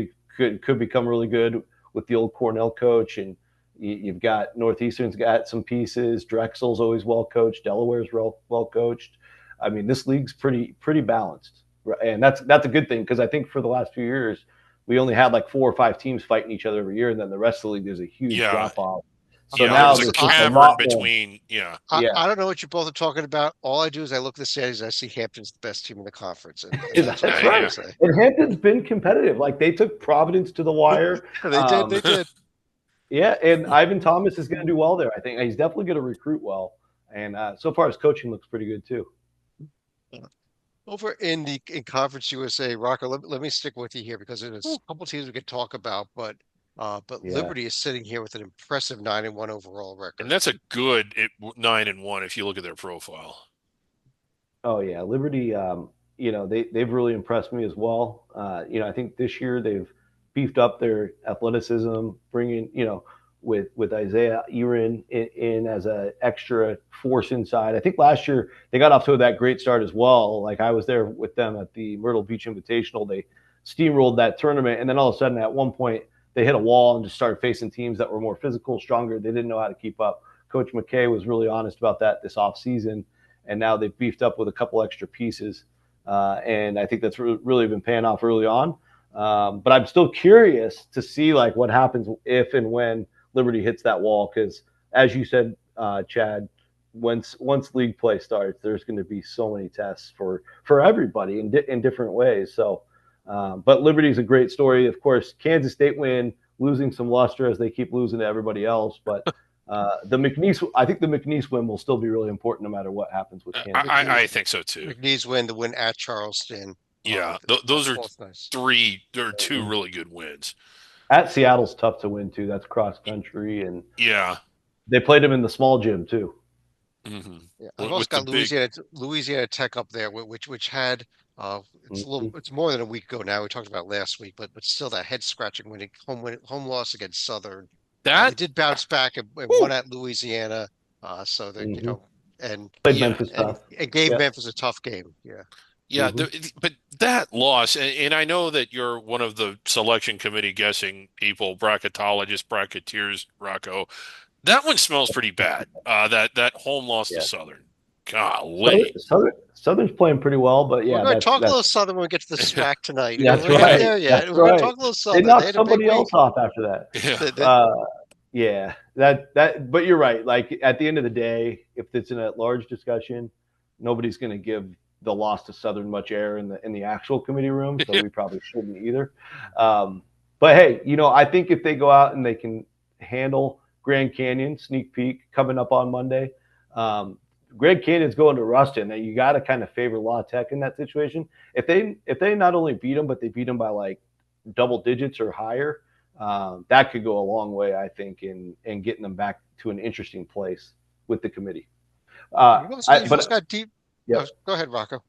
become really good with the old Cornell coach, and you've got Northeastern's got some pieces. Drexel's always well coached. Delaware's well coached. I mean, this league's pretty balanced, and that's a good thing because I think for the last few years we only had like 4 or 5 teams fighting each other every year, and then the rest of the league there's a huge drop off. So now there's a cavern between. I don't know what you both are talking about. All I do is I look at the standings. I see Hampton's the best team in the conference. And that's right. And Hampton's been competitive. Like they took Providence to the wire. They did. Yeah, and Ivan Thomas is going to do well there. I think he's definitely going to recruit well, and so far his coaching looks pretty good too. Over in Conference USA, Rocco, let me stick with you here because there's a couple teams we could talk about, but Yeah. Liberty is sitting here with an impressive 9-1 overall And record. that's a good 9-1 if you look at their profile. Oh yeah, Liberty. They've really impressed me as well. I think this year they've beefed up their athleticism, bringing with Isaiah Erin in as an extra force inside. I think last year they got off to that great start as well. Like I was there with them at the Myrtle Beach Invitational. They steamrolled that tournament, and then all of a sudden at one point they hit a wall and just started facing teams that were more physical, stronger. They didn't know how to keep up. Coach McKay was really honest about that this offseason, and now they've beefed up with a couple extra pieces. And I think that's really been paying off early on. But I'm still curious to see like what happens if and when Liberty hits that wall, because as you said, Chad, once league play starts, there's going to be so many tests for everybody in different ways. So, but Liberty's a great story. Of course, Kansas State win, losing some luster as they keep losing to everybody else, but. I think the McNeese win will still be really important no matter what happens with Kansas. I think so too. McNeese the win at Charleston. Yeah, those are nice. two really good wins. At Seattle's tough to win too. That's cross country, and yeah, they played them in the small gym too. Mm-hmm. Yeah, I've also got Louisiana Tech up there, which had it's more than a week ago now. We talked about last week, but still that head scratching home loss against Southern. They did bounce back and won at Louisiana, so that and played Memphis tough. And gave Memphis a tough game. Yeah. Yeah, but that loss, and I know that you're one of the selection committee guessing people, bracketologists, bracketeers, Rocco. That one smells pretty bad. That home loss to Southern. Golly. Southern's playing pretty well, but yeah. We're going to talk a little Southern when we get to the SWAC tonight. That's right. There yet. We're going to talk a little Southern. They knocked somebody else off after that. Yeah. But you're right. Like at the end of the day, if it's in a large discussion, nobody's going to give the loss to Southern much air in the actual committee room, so we probably shouldn't either. But hey, I think if they go out and they can handle Grand Canyon, sneak peek coming up on Monday. Grand Canyon's going to Ruston. You got to kind of favor La Tech in that situation. If they not only beat them, but they beat them by like double digits or higher, that could go a long way, I think, in getting them back to an interesting place with the committee. Got deep. Yeah. Go ahead, Rocco.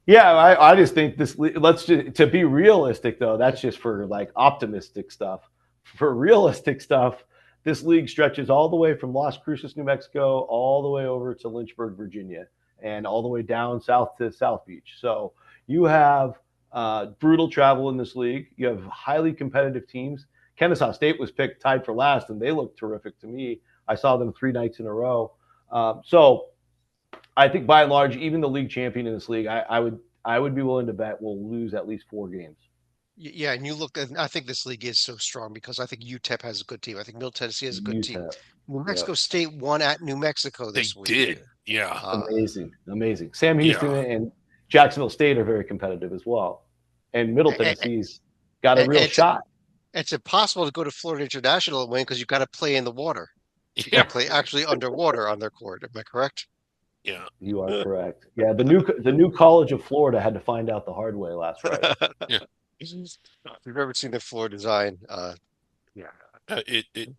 Yeah, I just think to be realistic though, that's just for like optimistic stuff. For realistic stuff, this league stretches all the way from Las Cruces, New Mexico, all the way over to Lynchburg, Virginia, and all the way down south to South Beach. So you have brutal travel in this league. You have highly competitive teams. Kennesaw State was picked tied for last, and they looked terrific to me. I saw them 3 nights in a row. So I think by and large, even the league champion in this league, I would be willing to bet will lose at least 4 games. Yeah, and you look, I think this league is so strong because I think UTEP has a good team. I think Middle Tennessee has a good team. New Mexico State won at New Mexico this week. They did, yeah. Amazing. Sam Houston and Jacksonville State are very competitive as well. And Middle Tennessee's got a real shot. It's impossible to go to Florida International and win because you've got to play in the water. You got to play actually underwater on their court. Am I correct? Yeah, you are correct. Yeah, the new College of Florida had to find out the hard way last Friday. Yeah. If you've ever seen the floor design,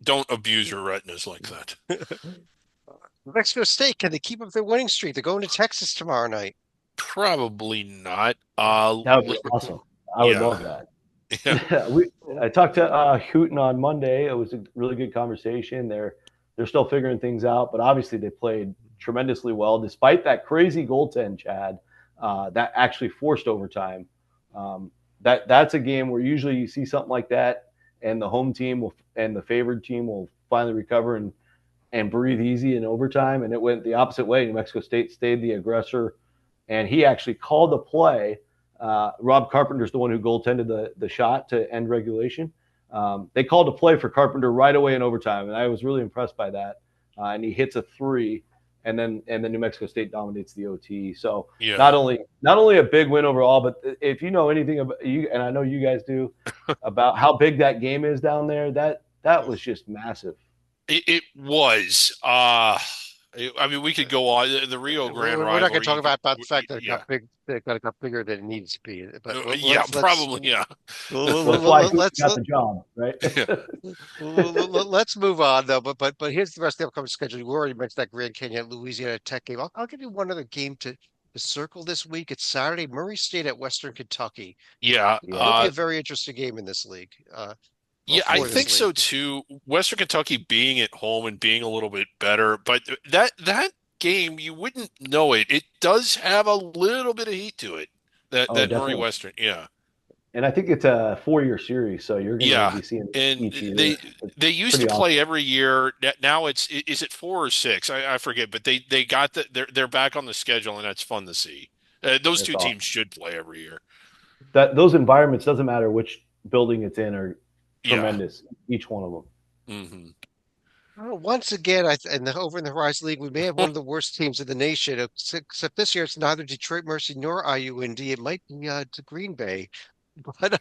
don't abuse your retinas like that. New Mexico State, can they keep up their winning streak? They're going to Texas tomorrow night. Probably not. That would be awesome. I would love that. Yeah. I talked to Hooten on Monday. It was a really good conversation. They're still figuring things out, but obviously they played tremendously well despite that crazy goaltend, Chad, that actually forced overtime. That's a game where usually you see something like that, and the home team and the favored team will finally recover and breathe easy in overtime. And it went the opposite way. New Mexico State stayed the aggressor, and he actually called the play. Rob Carpenter's the one who goaltended the shot to end regulation. They called a play for Carpenter right away in overtime, and I was really impressed by that. And he hits a 3. And then New Mexico State dominates the OT. So not only a big win overall, but if you know anything about you, and I know you guys do, about how big that game is down there, That was just massive. It was. I mean, we could go on the Rio Grande We're not going to rivalry. talk about the fact that it Yeah, got big, that it got bigger than it needs to be. But yeah, probably, yeah. Well, that's why he let's got the job, right? Yeah. let's move on though. But here's the rest of the upcoming schedule. We already mentioned that Grand Canyon Louisiana Tech game. I'll give you one other game to circle this week. It's Saturday, Murray State at Western Kentucky. Yeah, Might be a very interesting game in this league. Or yeah, I for this think so league. too. Western Kentucky being at home and being a little bit better, but that game you wouldn't know it. It does have a little bit of heat to it. Oh, That Murray definitely. Western, yeah. And I think it's a 4-year series, so you're going to Yeah, be seeing and each year. they used to Pretty play awesome. every year. Now is it 4 or 6? I forget, but they got they're back on the schedule, and that's fun to see. Those That's two teams awesome. should play every year. That those environments doesn't matter which building it's in are Yeah. tremendous. Each one of them. Hmm. Once again, over in the Horizon League, we may have one of the worst teams in the nation. Except this year, it's neither Detroit Mercy nor IUND. It might be to Green Bay. But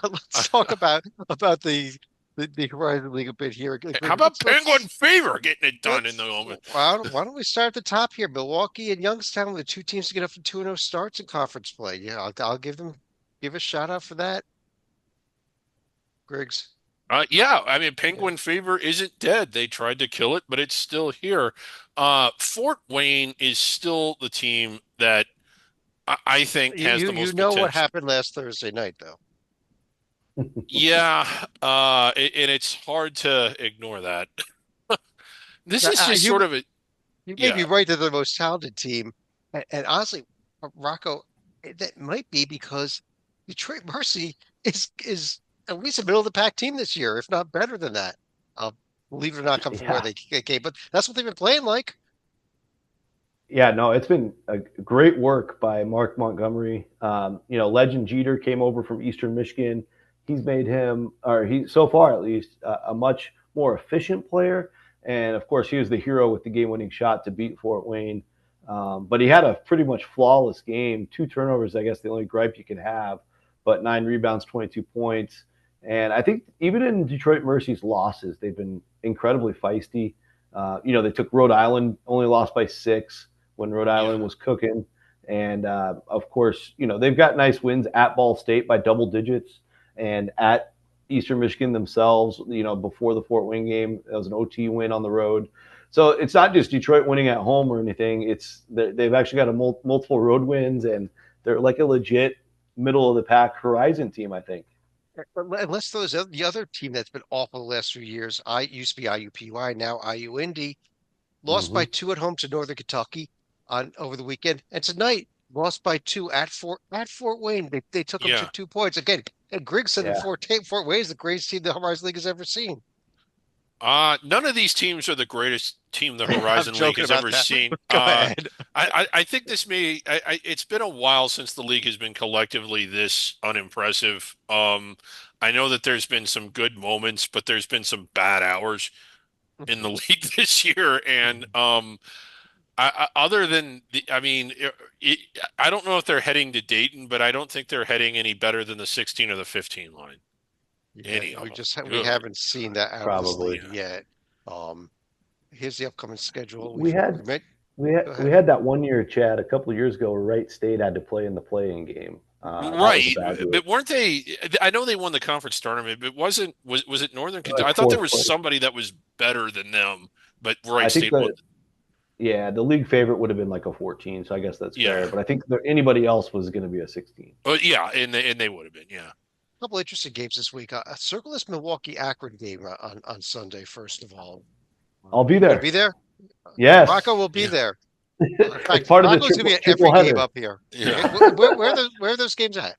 let's talk about the Horizon League a bit here. How about Penguin Let's Fever getting it done in let's the moment? why don't we start at the top here? Milwaukee and Youngstown were the two teams to get up to 2-0 starts in conference play. Yeah, I'll give a shout out for that, Griggs. Yeah, I mean, Penguin Fever isn't dead. They tried to kill it, but it's still here. Fort Wayne is still the team that I think has the You most know what potential. happened last Thursday night, though. Yeah, and it's hard to ignore that. This is just You sort of a you may be yeah, right. They're the most talented team, and honestly, Rocco, that might be because Detroit Mercy is at least a middle of the pack team this year, if not better than that. Believe it or not, come from where Yeah. they came, but that's what they've been playing like. Yeah, no, it's been a great work by Mark Montgomery. Legend Jeter came over from Eastern Michigan. He's made him, or he so far at least, a much more efficient player. And of course, he was the hero with the game-winning shot to beat Fort Wayne. But he had a pretty much flawless game. 2 turnovers, I guess, the only gripe you can have, but 9 rebounds, 22 points. And I think even in Detroit Mercy's losses, they've been incredibly feisty. They took Rhode Island, only lost by 6 when Rhode yeah, Island was cooking. And of course, they've got nice wins at Ball State by double digits and at Eastern Michigan themselves, before the Fort Wayne game. That was an OT win on the road. So it's not just Detroit winning at home or anything. They've actually got multiple road wins, and they're like a legit middle of the pack Horizon team, I think. Unless the other team that's been awful the last few years, I used to be IUPUI, now IUND, lost Mm-hmm. by 2 at home to Northern Kentucky on over the weekend, and tonight lost by 2 at Fort Wayne. They took them to yeah. 2 points again. And Griggs said that Yeah. Fort Wayne is the greatest team the Horizon League has ever seen. None of these teams are the greatest team the I'm Horizon League joking has about ever that. seen. Go ahead. I think this may. It's been a while since the league has been collectively this unimpressive. I know that there's been some good moments, but there's been some bad hours in the league this year. And other than I mean, I don't know if they're heading to Dayton, but I don't think they're heading any better than the 16 or the 15 line. Yeah, Any of them. we Good. haven't seen that out of this Probably. league yet. Um, Here's the upcoming schedule. We We had met. we had Go we ahead. had that one year, Chad, a couple of years ago, where Wright State had to play in the playing game. That was a Right, bad year. but weren't they? I know they won the conference tournament, but was it Northern Kentucky? Like I thought there fourth was place. somebody that was better than them, but Wright I think State won. the league favorite would have been like a 14, so I guess that's Yeah, fair. But I think anybody else was going to be a 16. but yeah, and they would have been. Yeah. Couple interesting games this week. Circle this Milwaukee Akron game on Sunday. First of all, I'll be you gonna there. be there? Yes, Rocco will be Yeah. there. In it's fact, part of the Rocco's gonna be at triple every game header. up here. Yeah. Where are those games at?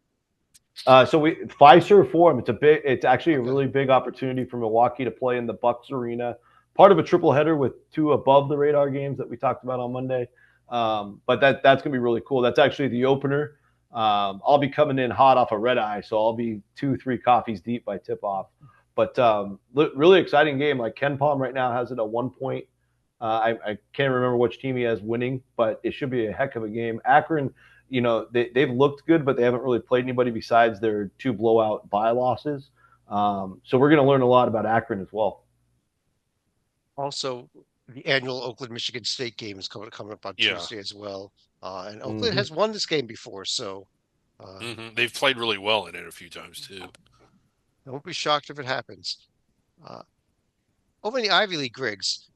So Fiserv Forum. It's actually a Okay. really big opportunity for Milwaukee to play in the Bucks Arena. Part of a triple header with 2 above the radar games that we talked about on Monday. But that's gonna be really cool. That's actually the opener. I'll be coming in hot off a red eye, so I'll be 2-3 coffees deep by tip off. But really exciting game. Like Ken Palm right now has it at 1 point. I can't remember which team he has winning, but it should be a heck of a game. Akron, they've looked good, but they haven't really played anybody besides their 2 blowout bye losses. So we're going to learn a lot about Akron as well. Also, the annual Oakland Michigan State game is coming up on Yeah. Tuesday as well. And Oakland has won this game before, so They've played really well in it a few times too. I won't be shocked if it happens. Uh, Over in the Ivy League, Griggs,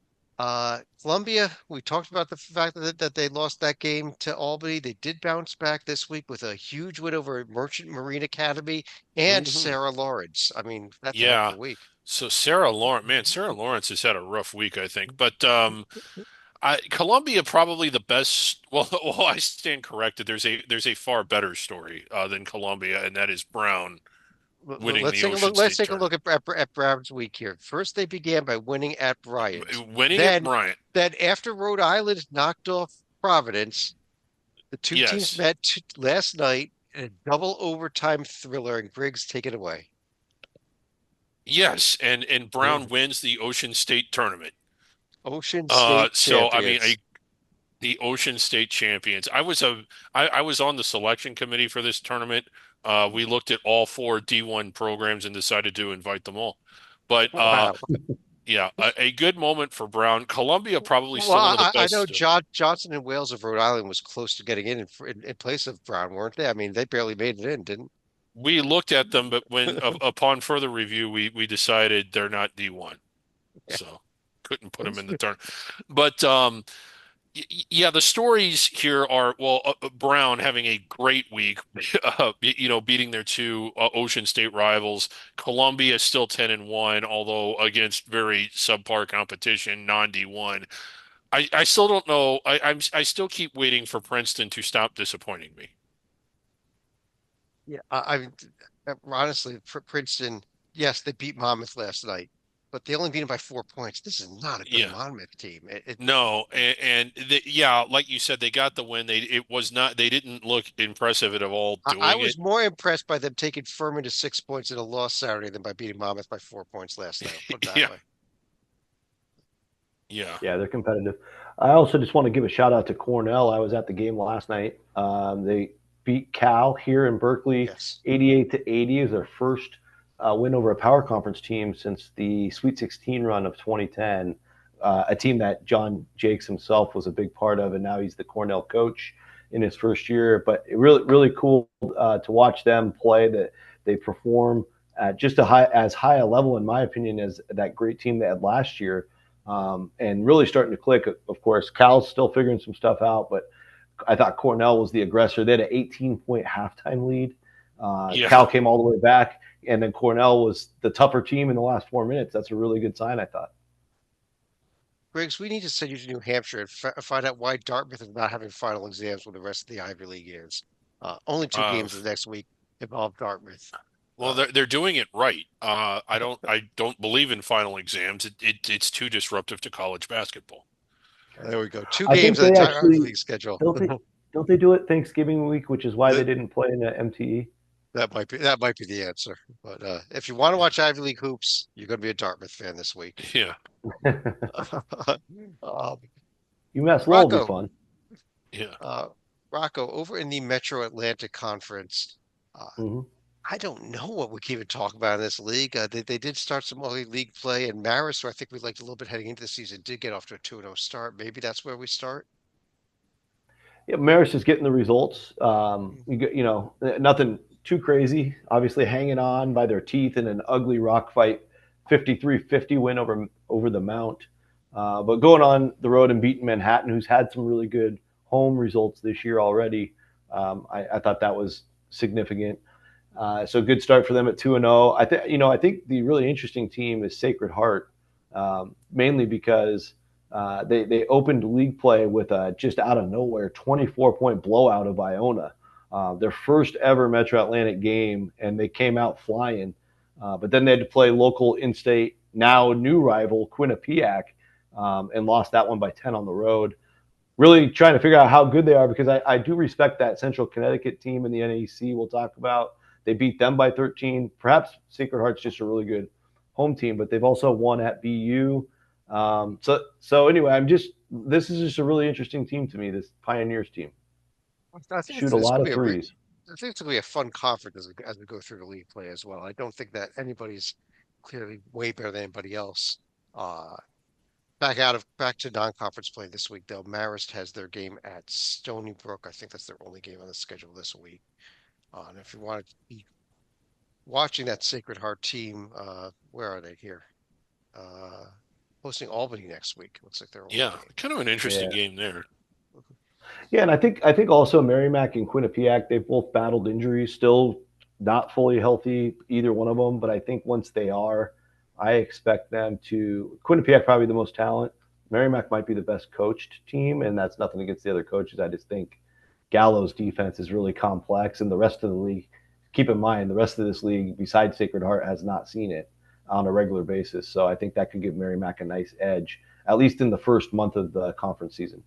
Columbia, we talked about the fact that they lost that game to Albany. They did bounce back this week with a huge win over Merchant Marine Academy and Sarah Lawrence. I mean, that's a heck of Yeah. a week. So Sarah Lawrence has had a rough week, I think. But Columbia probably the best. Well, I stand corrected. There's a far better story than Columbia, and that is Brown winning Let's the take a Ocean look. Let's State take a look tournament. at Brown's week here. First, they began by winning at Bryant. Winning at Then, Bryant. then after Rhode Island knocked off Providence, the two teams Yes. met last night in a double overtime thriller, and Griggs take it away. Yes, and Brown wins the Ocean State tournament. Ocean State So I mean, champions. the Ocean State champions. I was on the selection committee for this tournament. We looked at all four D1 programs and decided to invite them all. But Wow. yeah, a good moment for Brown. Columbia probably Well, still one of the I know best. Johnson and Wales of Rhode Island was close to getting in place of Brown, weren't they? I mean, they barely made it in, didn't? We looked at them, but when upon further review, we decided they're not D1, Yeah. so couldn't put them in the tournament. But yeah, the stories here are well, Brown having a great week, beating their two Ocean State rivals. Columbia still 10-1, although against very subpar competition, non D1. I still don't know. I still keep waiting for Princeton to stop disappointing me. Yeah, honestly, Princeton, yes, they beat Monmouth last night, but they only beat them by 4 points. This is not a good Yeah. Monmouth team. No, yeah, like you said, they got the win. They didn't look impressive at all I doing it. was more impressed by them taking Furman to 6 points in a loss Saturday than by beating Monmouth by 4 points last night. Put it that Yeah. way. Yeah. Yeah, they're competitive. I also just want to give a shout out to Cornell. I was at the game last night. They beat Cal here in Berkeley, Yes. 88-80 is their first win over a power conference team since the Sweet 16 run of 2010. A team that John Jakes himself was a big part of, and now he's the Cornell coach in his first year. But it really cool to watch them play. That they perform at just as high a level, in my opinion, as that great team they had last year. And really starting to click. Of course, Cal's still figuring some stuff out, but I thought Cornell was the aggressor. They had an 18-point halftime lead. Yeah. Cal came all the way back, and then Cornell was the tougher team in the last 4 minutes. That's a really good sign, I thought. Griggs, we need to send you to New Hampshire and find out why Dartmouth is not having final exams when the rest of the Ivy League is. Only two games the next week involve Dartmouth. Well, they're doing it right. I don't believe in final exams. It's too disruptive to college basketball. There we go. Two I games think on they the entire Ivy actually- League schedule. Don't they do it Thanksgiving week, which is why they didn't play in the MTE? That might be the answer. But if you want to watch Ivy League hoops, you're going to be a Dartmouth fan this week. Yeah. UMass Lowell will be Rocco. fun. Yeah. Rocco, over in the Metro Atlantic Conference, Mhm. I don't know what we can even talk about in this league. They did start some early league play, and Marist, who I think we liked a little bit heading into the season, did get off to a 2-0 start. Maybe that's where we start. Yeah, Marist is getting the results. Nothing too crazy. Obviously, hanging on by their teeth in an ugly rock fight, 53-50 win over the Mount. But going on the road and beating Manhattan, who's had some really good home results this year already, I thought that was significant. So good start for them at 2-0. I think the really interesting team is Sacred Heart, mainly because they opened league play with a just out of nowhere 24-point blowout of Iona, their first ever Metro Atlantic game, and they came out flying. But then they had to play local in-state, now new rival Quinnipiac, and lost that one by 10 on the road. Really trying to figure out how good they are, because I do respect that Central Connecticut team in the NAC we'll talk about. They beat them by 13. Perhaps Sacred Heart's just a really good home team, but they've also won at BU. So anyway, this is just a really interesting team to me, this Pioneers team. I think Shoot a lot of threes. think it's going to be a fun conference as we go through the league play as well. I don't think that anybody's clearly way better than anybody else. Uh, back to non-conference play this week, though. Marist has their game at Stony Brook. I think that's their only game on the schedule this week. And if you want to be watching that Sacred Heart team, where are they here? Uh, hosting Albany next week. Looks like their only Yeah, game. kind of an interesting game there. Yeah, and I think also Merrimack and Quinnipiac, they've both battled injuries, still not fully healthy, either one of them. But I think once they are, I expect them to. Quinnipiac probably the most talent. Merrimack might be the best coached team, and that's nothing against the other coaches. I just think Gallo's defense is really complex, and the rest of the league. Keep in mind, the rest of this league, besides Sacred Heart, has not seen it on a regular basis. So I think that could give Merrimack a nice edge, at least in the first month of the conference season.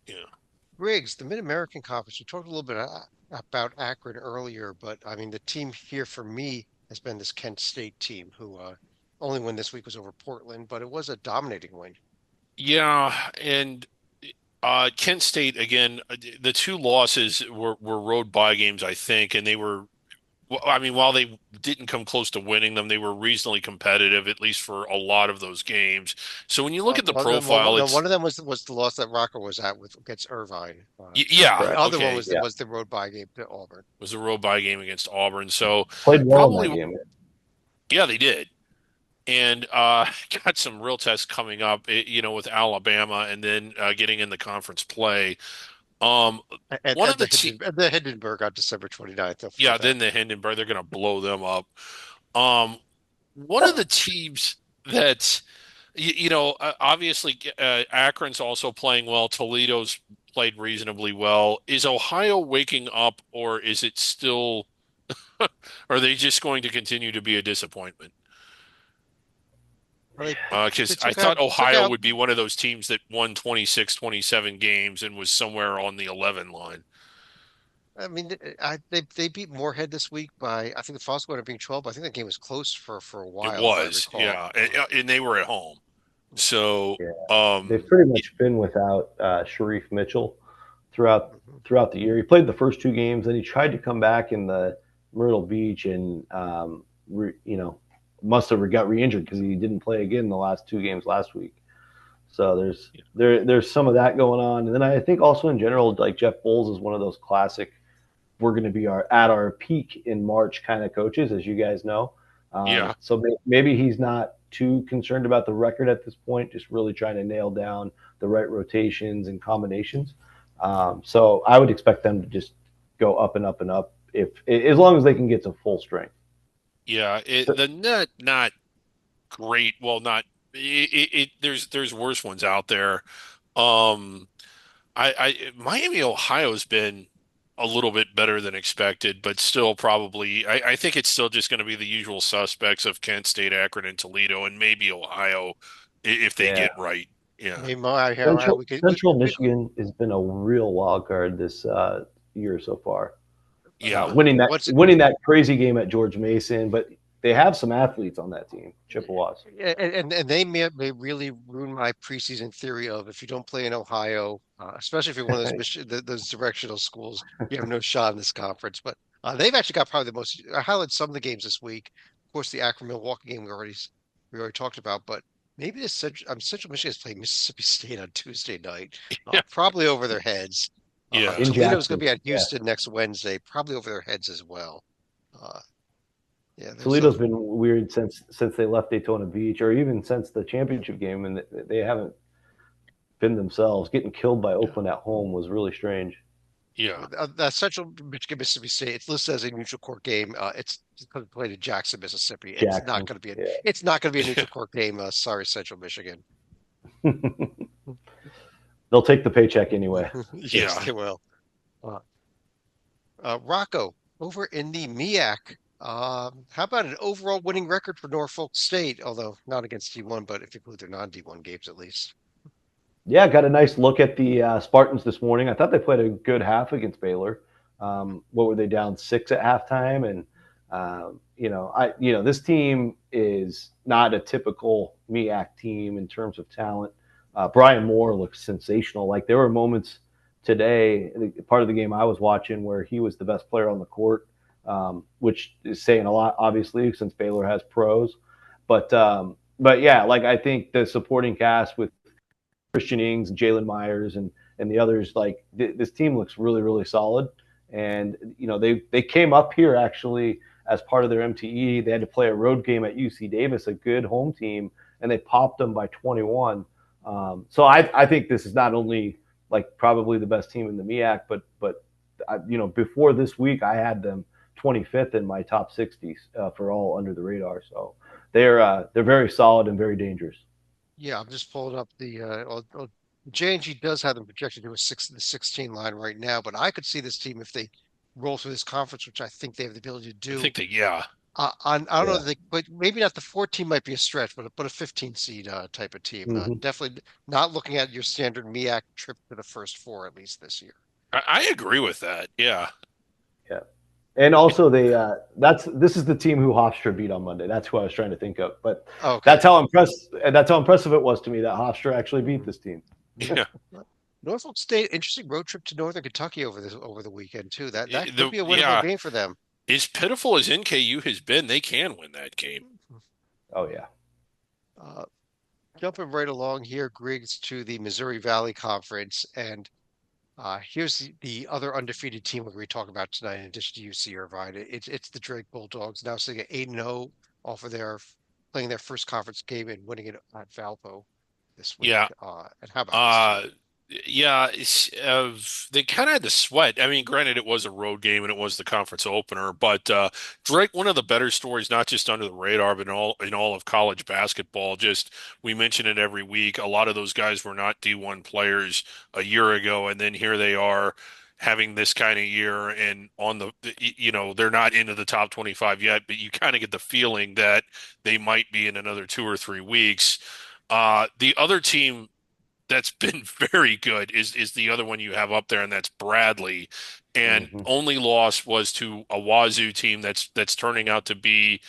Yeah. Riggs, the Mid-American Conference. We talked a little bit about Akron earlier, but I mean, the team here for me has been this Kent State team who only win this week was over Portland, but it was a dominating win. Yeah, and Kent State again. The two losses were road bye games, I think, and they were. Well, I mean, while they didn't come close to winning them, they were reasonably competitive, at least for a lot of those games. So when you look at the profile, no, it's one of them was the loss that Rocker was at with against Irvine. yeah, The other one okay, was the road bye game to Auburn. it was a road bye game against Auburn. So Played well in that probably, game. yeah, they did. And got some real tests coming up, with Alabama and then getting in the conference play. And, One of and the the Hindenburg on December 29th. yeah, then the Hindenburg, they're going to blow them up. Um, One of the teams that, obviously Akron's also playing well. Toledo's played reasonably well. Is Ohio waking up, or is it still, are they just going to continue to be a disappointment? They Because I took thought took Ohio out. would be one of those teams that won 26, 27 games and was somewhere on the 11 line. I mean, they beat Moorhead this week by I think the Falls wound up being 12. But I think that game was close for a It while, if I was, recall. yeah, and they were at home. So, Yeah, they've pretty much been without Sharif Mitchell throughout the year. He played the first two games, then he tried to come back in the Myrtle Beach, and must have got re-injured because he didn't play again the last two games last week. So there's some of that going on, and then I think also in general, like Jeff Bowles is one of those classic. We're going to be at our peak in March kind of coaches, as you guys know. yeah. So maybe he's not too concerned about the record at this point, just really trying to nail down the right rotations and combinations. So I would expect them to just go up and up and up if as long as they can get to full strength. Yeah, the net not great. Well, not there's worse ones out there. Um, Miami, Ohio's been a little bit better than expected, but still probably I think it's still just going to be the usual suspects of Kent State, Akron, and Toledo, and maybe Ohio if they Yeah. get right. Yeah, Maybe Central Michigan has been a real wild card this year so far. yeah, Winning that crazy game at George Mason, but they have some athletes on that team, Chippewas. and they may really ruin my preseason theory of if you don't play in Ohio, especially if you're one of those directional schools, you have no shot in this conference. But they've actually got probably the most. I highlighted some of the games this week. Of course, the Akron Milwaukee game we already talked about, but maybe this Central Michigan is playing Mississippi State on Tuesday night, yeah, probably over their heads. yeah. Toledo's going to be at Houston next Wednesday, probably over their heads as well. Yeah, Toledo's been weird since they left Daytona Beach, or even since the championship game, and they haven't been themselves. Getting killed by Oakland at home was really strange. Yeah. That Central Michigan Mississippi State, it's listed as a neutral court game. It's played in Jackson, Mississippi. It's not going to be it's not going to be a neutral court game. Sorry, Central Michigan. They'll take the paycheck anyway. Yes, they will. Rocco, over in the MEAC, how about an overall winning record for Norfolk State? Although not against D1, but if you include their non-D1 games at least. Yeah, got a nice look at the Spartans this morning. I thought they played a good half against Baylor. What were they down 6 at halftime? And this team is not a typical MEAC team in terms of talent. Brian Moore looked sensational. Like there were moments today, part of the game I was watching where he was the best player on the court, which is saying a lot, obviously, since Baylor has pros. But yeah, like I think the supporting cast with Christian Ings and Jalen Myers and the others, like this team looks really really solid. And they came up here actually as part of their MTE. They had to play a road game at UC Davis, a good home team, and they popped them by 21. So I think this is not only like probably the best team in the MEAC, but before this week I had them 25th in my top 60s for all under the radar. So they're very solid and very dangerous. Yeah, I'm just pulling up the J&G does have them projected to the 16 line right now, but I could see this team if they roll through this conference, which I think they have the ability to I do. think that, yeah. I don't know Yeah. that but maybe not the 14 might be a stretch, but a 15 seed type of team. Mm-hmm. Definitely not looking at your standard MEAC trip to the first four at least this year. I agree with that. Yeah. Yeah. And also this is the team who Hofstra beat on Monday. That's who I was trying to think of. But Okay. that's how impressive it was to me that Hofstra actually beat this team. Yeah. Norfolk State, interesting road trip to Northern Kentucky over the weekend too. That could be a winnable Yeah. game for them. As pitiful as NKU has been, they can win that game. Oh yeah. Jumping right along here, Griggs, to the Missouri Valley Conference, and here's the other undefeated team we're going to talk about tonight. In addition to UC Irvine, it's the Drake Bulldogs, now sitting at 8-0 off of playing their first conference game and winning it at Valpo this week. Yeah. And how about this team? Yeah, they kind of had to sweat. I mean, granted, it was a road game and it was the conference opener, but Drake, one of the better stories, not just under the radar, but in all of college basketball. Just we mention it every week. A lot of those guys were not D1 players a year ago, and then here they are having this kind of year, and they're not into the top 25 yet, but you kind of get the feeling that they might be in another 2 or 3 weeks. The other team that's been very good is the other one you have up there, and that's Bradley. And Mm-hmm. only loss was to a Wazoo team that's turning out to be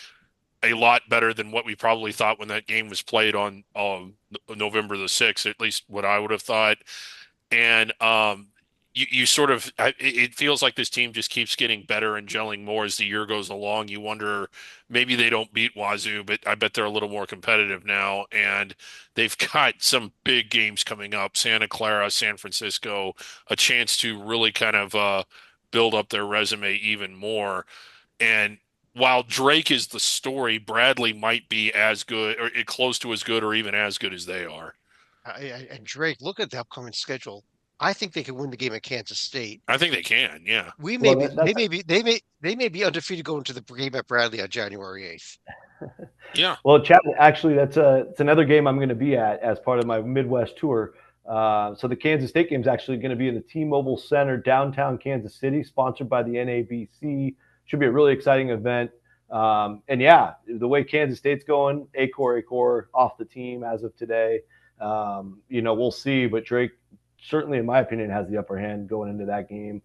a lot better than what we probably thought when that game was played on November the 6th, at least what I would have thought. And you sort of it feels like this team just keeps getting better and gelling more as the year goes along. You wonder maybe they don't beat Wazoo, but I bet they're a little more competitive now, and they've got some big games coming up: Santa Clara, San Francisco, a chance to really kind of build up their resume even more. And while Drake is the story, Bradley might be as good or close to as good or even as good as they are. And Drake, look at the upcoming schedule. I think they can win the game at Kansas State. I think they can, yeah. Well, They may be undefeated going to the game at Bradley on January 8th. Yeah. Well, Chad, actually, it's another game I'm going to be at as part of my Midwest tour. So the Kansas State game is actually going to be in the T-Mobile Center, downtown Kansas City, sponsored by the NABC. Should be a really exciting event. And yeah, the way Kansas State's going, Acor off the team as of today. We'll see, but Drake certainly, in my opinion, has the upper hand going into that game.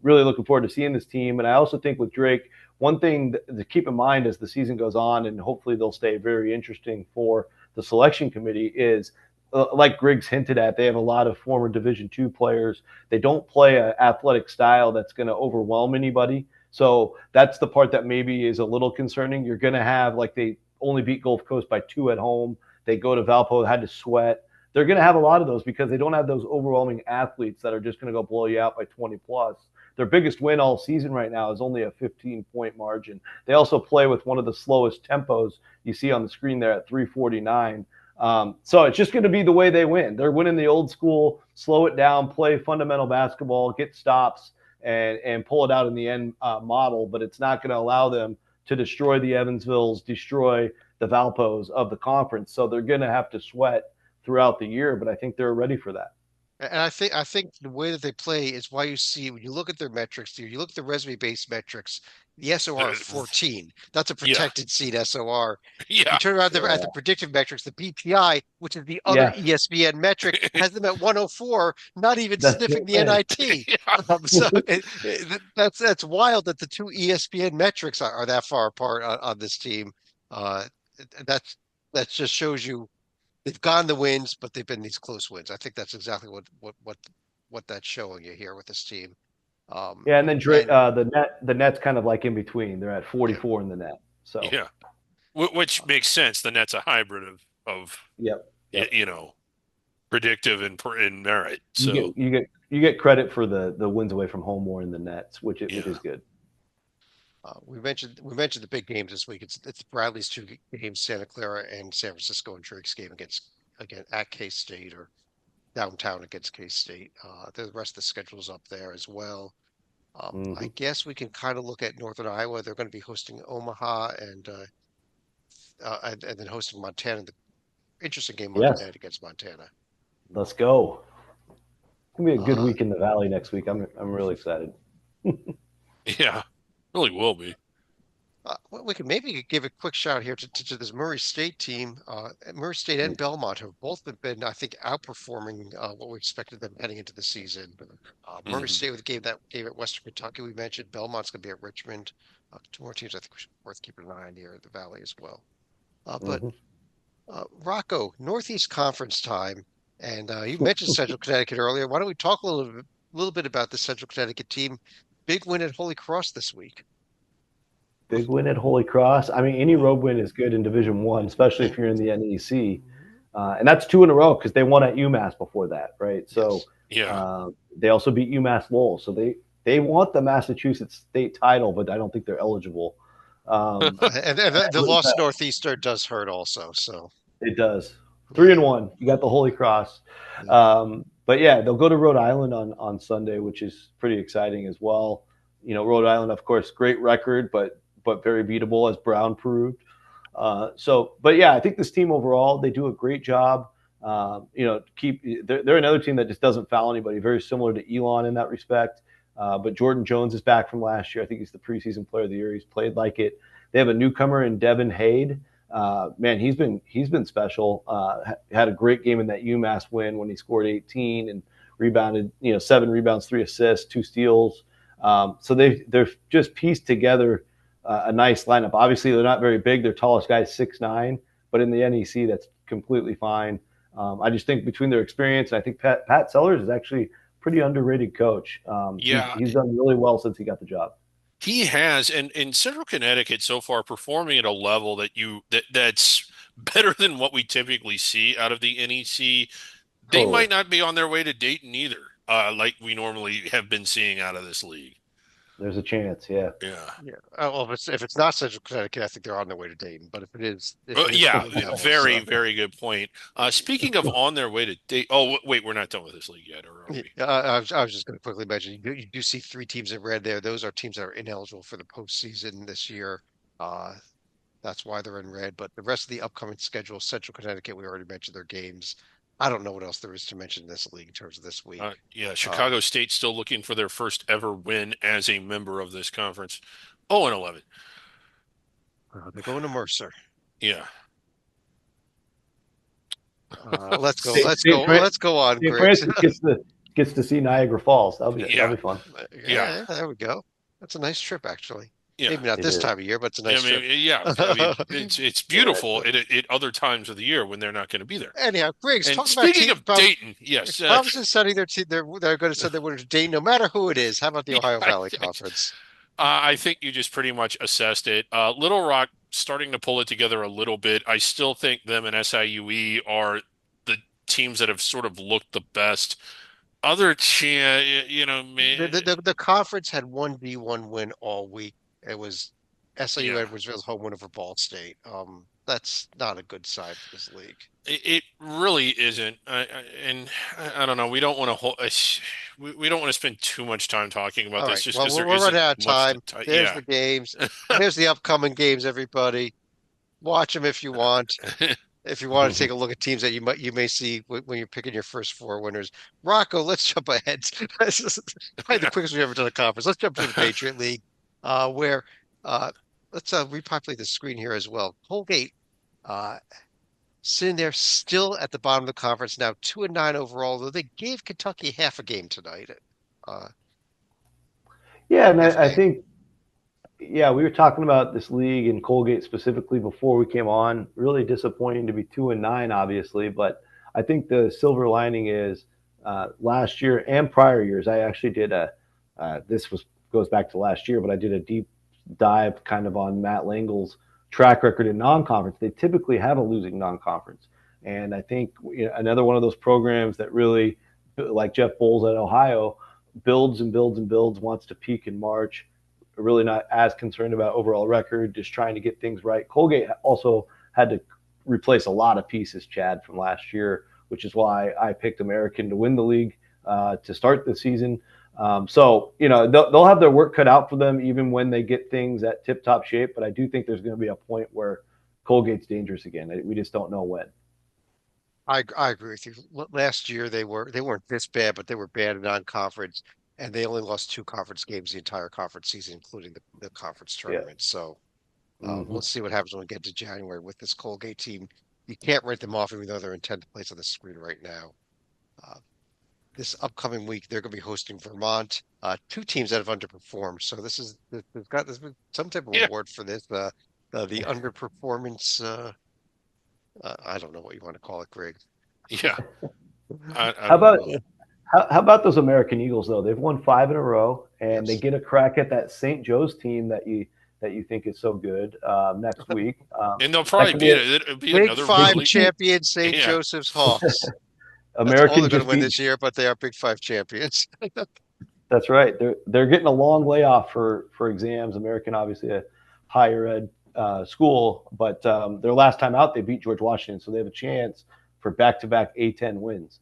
Really looking forward to seeing this team. And I also think with Drake, one thing to keep in mind as the season goes on, and hopefully they'll stay very interesting for the selection committee, is like Griggs hinted at, they have a lot of former Division II players. They don't play an athletic style that's going to overwhelm anybody. So that's the part that maybe is a little concerning. You're going to have, like, they only beat Gulf Coast by 2 at home. They go to Valpo, had to sweat. They're going to have a lot of those because they don't have those overwhelming athletes that are just going to go blow you out by 20 plus. Their biggest win all season right now is only a 15-point margin. They also play with one of the slowest tempos you see on the screen there at 349. So it's just going to be the way they win. They're winning the old school, slow it down, play fundamental basketball, get stops, and pull it out in the end model. But it's not going to allow them to destroy the Evansvilles, destroy the Valpos of the conference. So they're going to have to sweat throughout the year, but I think they're ready for that. And I think the way that they play is why you see when you look at their metrics, you look at the resume-based metrics, the SOR is 14. That's a protected seed SOR. Yeah. You turn around at the predictive metrics, the BPI, which is the other ESPN metric, has them at 104, not even sniffing the NIT. So that's wild that the two ESPN metrics are that far apart on this team. That just shows you they've gotten the wins, but they've been these close wins. I think that's exactly what what that's showing you here with this team. Yeah, and then And the net's kind of like in between. They're at yeah, 44 in the net. So Yeah, which makes sense. The net's a hybrid of yep, yep. you know, predictive and merit. You So you get credit for the wins away from home more in the nets, which yeah, is good. we mentioned the big games this week. It's Bradley's two games, Santa Clara and San Francisco, and Drake's game again at K State or downtown against K State. The rest of the schedule's up there as well. I Hmm. guess we can kind of look at Northern Iowa. They're going to be hosting Omaha and then hosting Montana. The interesting game Monday Yes, night against Montana. let's go. It's gonna be a good Uh, week in the Valley next week. I'm really excited. yeah, really will be. well, we can maybe give a quick shout here to this Murray State team. Murray State and Belmont have both been, I think, outperforming what we expected them heading into the season. Murray Mhm. State with the game that game at Western Kentucky we mentioned. Belmont's going to be at Richmond. Two more teams I think worth keeping an eye on here at the Valley as well. But Hmm. Rocco, Northeast Conference time, and you mentioned Central Connecticut earlier. Why don't we talk little bit about the Central Connecticut team? Big win at Holy Cross this week. Big win at Holy Cross. I mean, any road win is good in Division One, especially if you're in the NEC. And that's two in a row because they won at UMass before that, right? So Yes. Yeah, they also beat UMass Lowell. So they want the Massachusetts state title, but I don't think they're eligible. Um, And the lost Northeaster does hurt also. So it does. Three yeah, and one. You got the Holy Cross. yeah. But yeah, they'll go to Rhode Island on Sunday, which is pretty exciting as well. You know, Rhode Island, of course, great record, but very beatable as Brown proved. But yeah, I think this team overall they do a great job. You know, they're another team that just doesn't foul anybody. Very similar to Elon in that respect. But Jordan Jones is back from last year. I think he's the preseason player of the year. He's played like it. They have a newcomer in Devin Hade. Man, he's been special. Had a great game in that UMass win when he scored 18 and rebounded, 7 rebounds, 3 assists, 2 steals. So they're just pieced together a nice lineup. Obviously, they're not very big. Their tallest guy is 6'9", but in the NEC, that's completely fine. I just think between their experience, and I think Pat Sellers is actually a pretty underrated coach. yeah, He's done really well since he got the job. he has, and in Central Connecticut so far performing at a level that's better than what we typically see out of the NEC. They Totally. might not be on their way to Dayton either, like we normally have been seeing out of this league. There's a chance, yeah. Yeah. Yeah. Well, if it's not Central Connecticut, I think they're on their way to Dayton. But if it is Yeah, Blue Devils, very, very good point. Speaking of on their way to date, wait, we're not done with this league yet, or are we? I was just going to quickly mention you do see three teams in red there. Those are teams that are ineligible for the postseason this year. Uh, that's why they're in red. But the rest of the upcoming schedule, Central Connecticut, we already mentioned their games. I don't know what else there is to mention in this league in terms of this week. Yeah, Uh, Chicago State still looking for their first ever win as a member of this conference. Oh, and 11. they're going to Mercer. Yeah. Let's go. St. Let's go. Fran- Let's go on, St. Griggs. Francis gets to see Niagara Falls. Yeah. That'll be fun. Yeah. Yeah, there we go. That's a nice trip, actually. Yeah. Maybe not It this is. time of year, but it's a I nice mean, trip. yeah. I mean, it's beautiful at other times of the year when they're not going to be there. Anyhow, Griggs, And talk about speaking of Dayton, yes, Providence sending their team. They're going to send their winner to Dayton, no matter who it is. How about the Ohio Valley Conference? I think you just pretty much assessed it. Little Rock starting to pull it together a little bit. I still think them and SIUE are the teams that have sort of looked the best. Other, man, The conference had one D1 win all week. It was SIU yeah. Edwardsville's home winner for Ball State. That's not a good sign for this league. It really isn't, I don't know. We don't want to hold. We don't want to spend too much time talking about All this, right. just Well, because we're there running isn't out of much time. There's yeah. the games. Here's the upcoming games, everybody. Watch them if you want. If you want to take a look at teams that you may see when you're picking your first four winners. Rocco, let's jump ahead. This is probably the quickest we've ever done a conference. Let's jump to the Patriot League, where let's repopulate the screen here as well. Colgate sitting there still at the bottom of the conference now, 2-9 overall, though they gave Kentucky half a game tonight. Uh, Yeah, and half a I game. think we were talking about this league and Colgate specifically before we came on. Really disappointing to be 2-9, obviously, but I think the silver lining is last year and prior years. I actually did this was goes back to last year, but I did a deep dive kind of on Matt Langle's track record in non-conference. They typically have a losing non-conference, and I think another one of those programs that really, like Jeff Bowles at Ohio, builds and builds and builds, wants to peak in March. Really not as concerned about overall record, just trying to get things right. Colgate also had to replace a lot of pieces, Chad, from last year, which is why I picked American to win the league to start the season. So, they'll have their work cut out for them even when they get things at tip-top shape. But I do think there's going to be a point where Colgate's dangerous again. We just don't know when. I agree with you. Last year they weren't this bad, but they were bad in non-conference, and they only lost two conference games the entire conference season, including the conference Yeah. tournament. So Mm-hmm. we'll see what happens when we get to January with this Colgate team. You can't write them off, even though they're in 10th place on the screen right now. Uh, this upcoming week, they're going to be hosting Vermont, two teams that have underperformed. So there's been some type of Yeah. award for this. The underperformance. I don't know what you want to call it, Greg. Yeah. I How don't about know. how about those American Eagles though? They've won 5 in a row, and they Yes. get a crack at that St. Joe's team that you think is so good next week. And they'll That probably could be it'll be Big another Five really, champion St. yeah. Joseph's Hawks. That's all American they're going to just win beat. this year, but they are Big Five champions. That's right. They're getting a long layoff for exams. American, obviously a higher ed school, but their last time out they beat George Washington, so they have a chance for back-to-back A10 wins.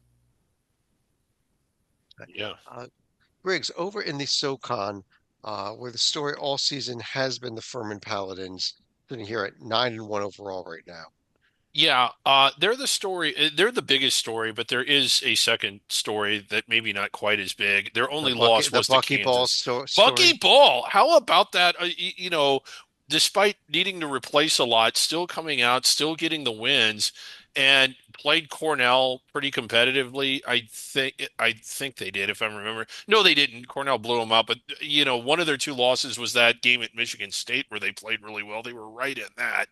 Yeah. Griggs, over in the SoCon, where the story all season has been the Furman Paladins, sitting here at 9-1 overall right now. Yeah, they're the story. They're the biggest story, but there is a second story that maybe not quite as big. Their only loss The was to Bucky Ball Kansas. Bucky story. Ball, how about that? Despite needing to replace a lot, still coming out, still getting the wins, and played Cornell pretty competitively. I think they did, if I remember. No, they didn't. Cornell blew them out, but one of their two losses was that game at Michigan State where they played really well. They were right in that.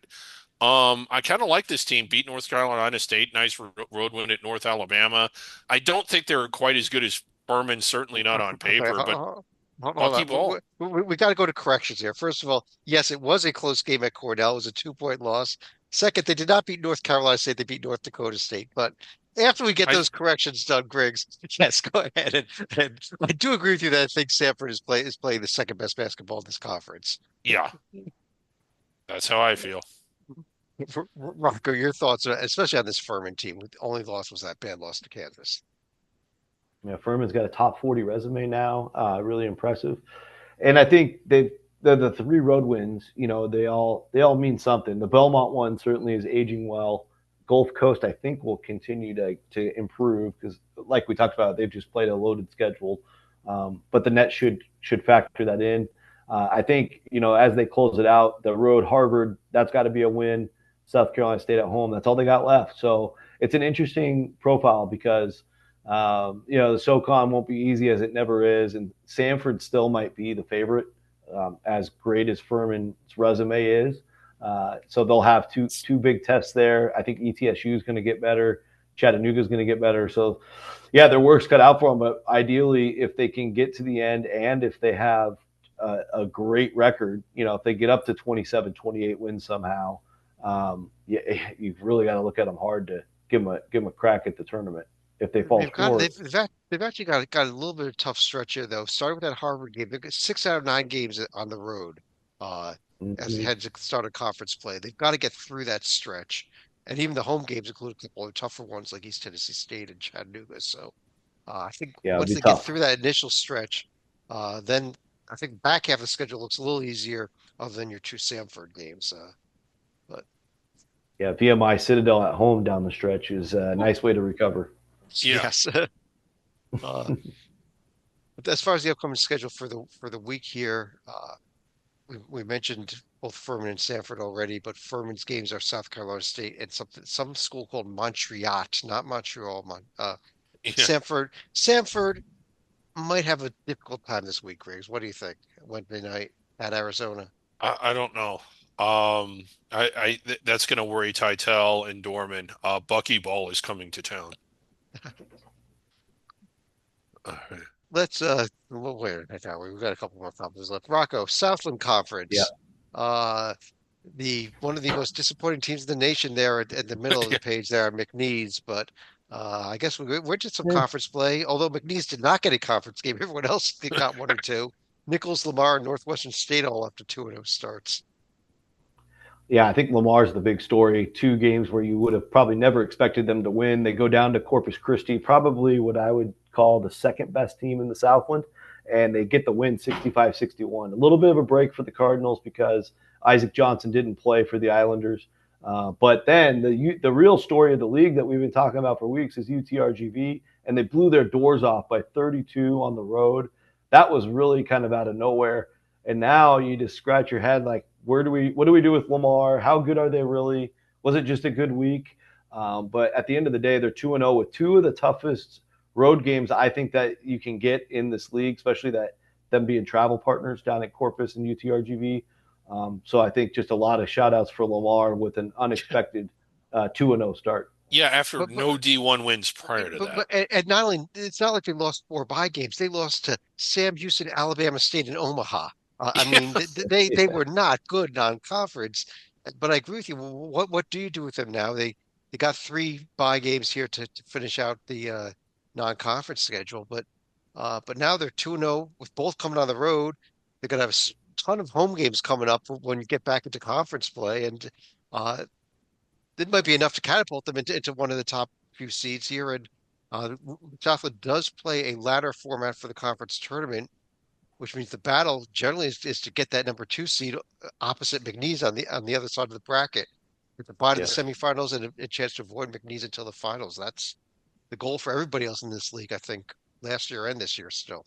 I kind of like this team. Beat North Carolina State, nice road win at North Alabama. I don't think they're quite as good as Furman, certainly not on Okay, paper, but hold Bucky on. Ball. We got to go to corrections here. First of all, yes, it was a close game at Cornell. It was a 2-point loss. Second, they did not beat North Carolina State. They beat North Dakota State. But after we get I those corrections done, Griggs, yes, go ahead. And I do agree with you that I think Samford is playing the second best basketball in this conference. Yeah, that's how I feel. Rocco, your thoughts, especially on this Furman team. The only loss was that bad loss to Kansas. Furman's got a top 40 resume now, really impressive. And I think the three road wins, they all mean something. The Belmont one certainly is aging well. Gulf Coast, I think, will continue to improve because, like we talked about, they've just played a loaded schedule. But the net should factor that in. I think as they close it out, the road Harvard, that's got to be a win. South Carolina State at home, that's all they got left. So it's an interesting profile because the SoCon won't be easy as it never is, and Samford still might be the favorite, as great as Furman's resume is. So they'll have two big tests there. I think ETSU is going to get better. Chattanooga is going to get better. So, yeah, their work's cut out for them. But ideally, if they can get to the end and if they have a great record, if they get up to 27, 28 wins somehow, you've really got to look at them hard to give them a crack at the tournament if they fall short. They've actually got a little bit of tough stretch here though. Starting with that Harvard game, they've got 6 out of 9 games on the road. As they Mm-hmm. head to start a conference play, they've got to get through that stretch, and even the home games include a couple of tougher ones like East Tennessee State and Chattanooga. So I think Yeah, it'll once be they get tough. through that initial stretch, then I think back half of the schedule looks a little easier, other than your two Samford games. But Yeah, VMI Citadel at home down the stretch is a nice way to recover. Yeah. yes. uh, but as far as the upcoming schedule for the week here, we mentioned both Furman and Sanford already, but Furman's games are South Carolina State and some school called Montreat, not Montreal. Yeah. Sanford might have a difficult time this week, Griggs. What do you think? Wednesday night at Arizona. I don't know. That's going to worry Tytel and Dorman. Bucky Ball is coming to town. let's well, wait a minute now. We've got a couple more conferences left. Rocco, Southland Yeah. Conference. The one of the most disappointing teams in the nation there at the middle of the Yeah. page there, McNeese. But I guess we're just some Yeah. conference play. Although McNeese did not get a conference game, everyone else got one or two. Nichols, Lamar, and Northwestern State all after 2-0 starts. Yeah, I think Lamar's the big story. Two games where you would have probably never expected them to win. They go down to Corpus Christi, probably what I would call the second best team in the Southland, and they get the win 65-61. A little bit of a break for the Cardinals because Isaac Johnson didn't play for the Islanders. But then the real story of the league that we've been talking about for weeks is UTRGV, and they blew their doors off by 32 on the road. That was really kind of out of nowhere. And now you just scratch your head like, what do we do with Lamar? How good are they really? Was it just a good week? But at the end of the day, they're 2-0 with two of the toughest road games I think that you can get in this league, especially that them being travel partners down at Corpus and UTRGV. So I think just a lot of shout outs for Lamar with an unexpected 2-0 start. Yeah, after But no D1 wins prior to that. and not only it's not like they lost four bye games. They lost to Sam Houston, Alabama State, and Omaha. I mean, they Yeah. were not good non-conference. But I agree with you. What do you do with them now? They got three bye games here to finish out the non-conference schedule. But now they're 2-0 with both coming on the road. They're gonna have a ton of home games coming up when you get back into conference play, and uh, it might be enough to catapult them into one of the top few seeds here. And Southland does play a ladder format for the conference tournament, which means the battle generally is to get that number two seed opposite McNeese on the other side of the bracket. With the bye to the Yes. semifinals and a chance to avoid McNeese until the finals. That's the goal for everybody else in this league, I think, last year and this year still.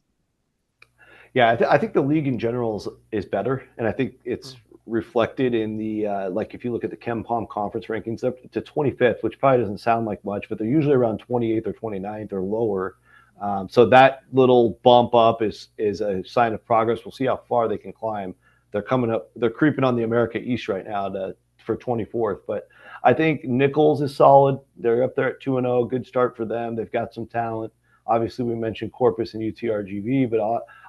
Yeah, I think the league in general is better, and I think it's Mm. reflected in the like if you look at the KenPom conference rankings up to 25th, which probably doesn't sound like much, but they're usually around 28th or 29th or lower. So that little bump up is a sign of progress. We'll see how far they can climb. They're coming up. They're creeping on the America East right now for 24th, but I think Nichols is solid. They're up there at 2-0. Good start for them. They've got some talent. Obviously, we mentioned Corpus and UTRGV, but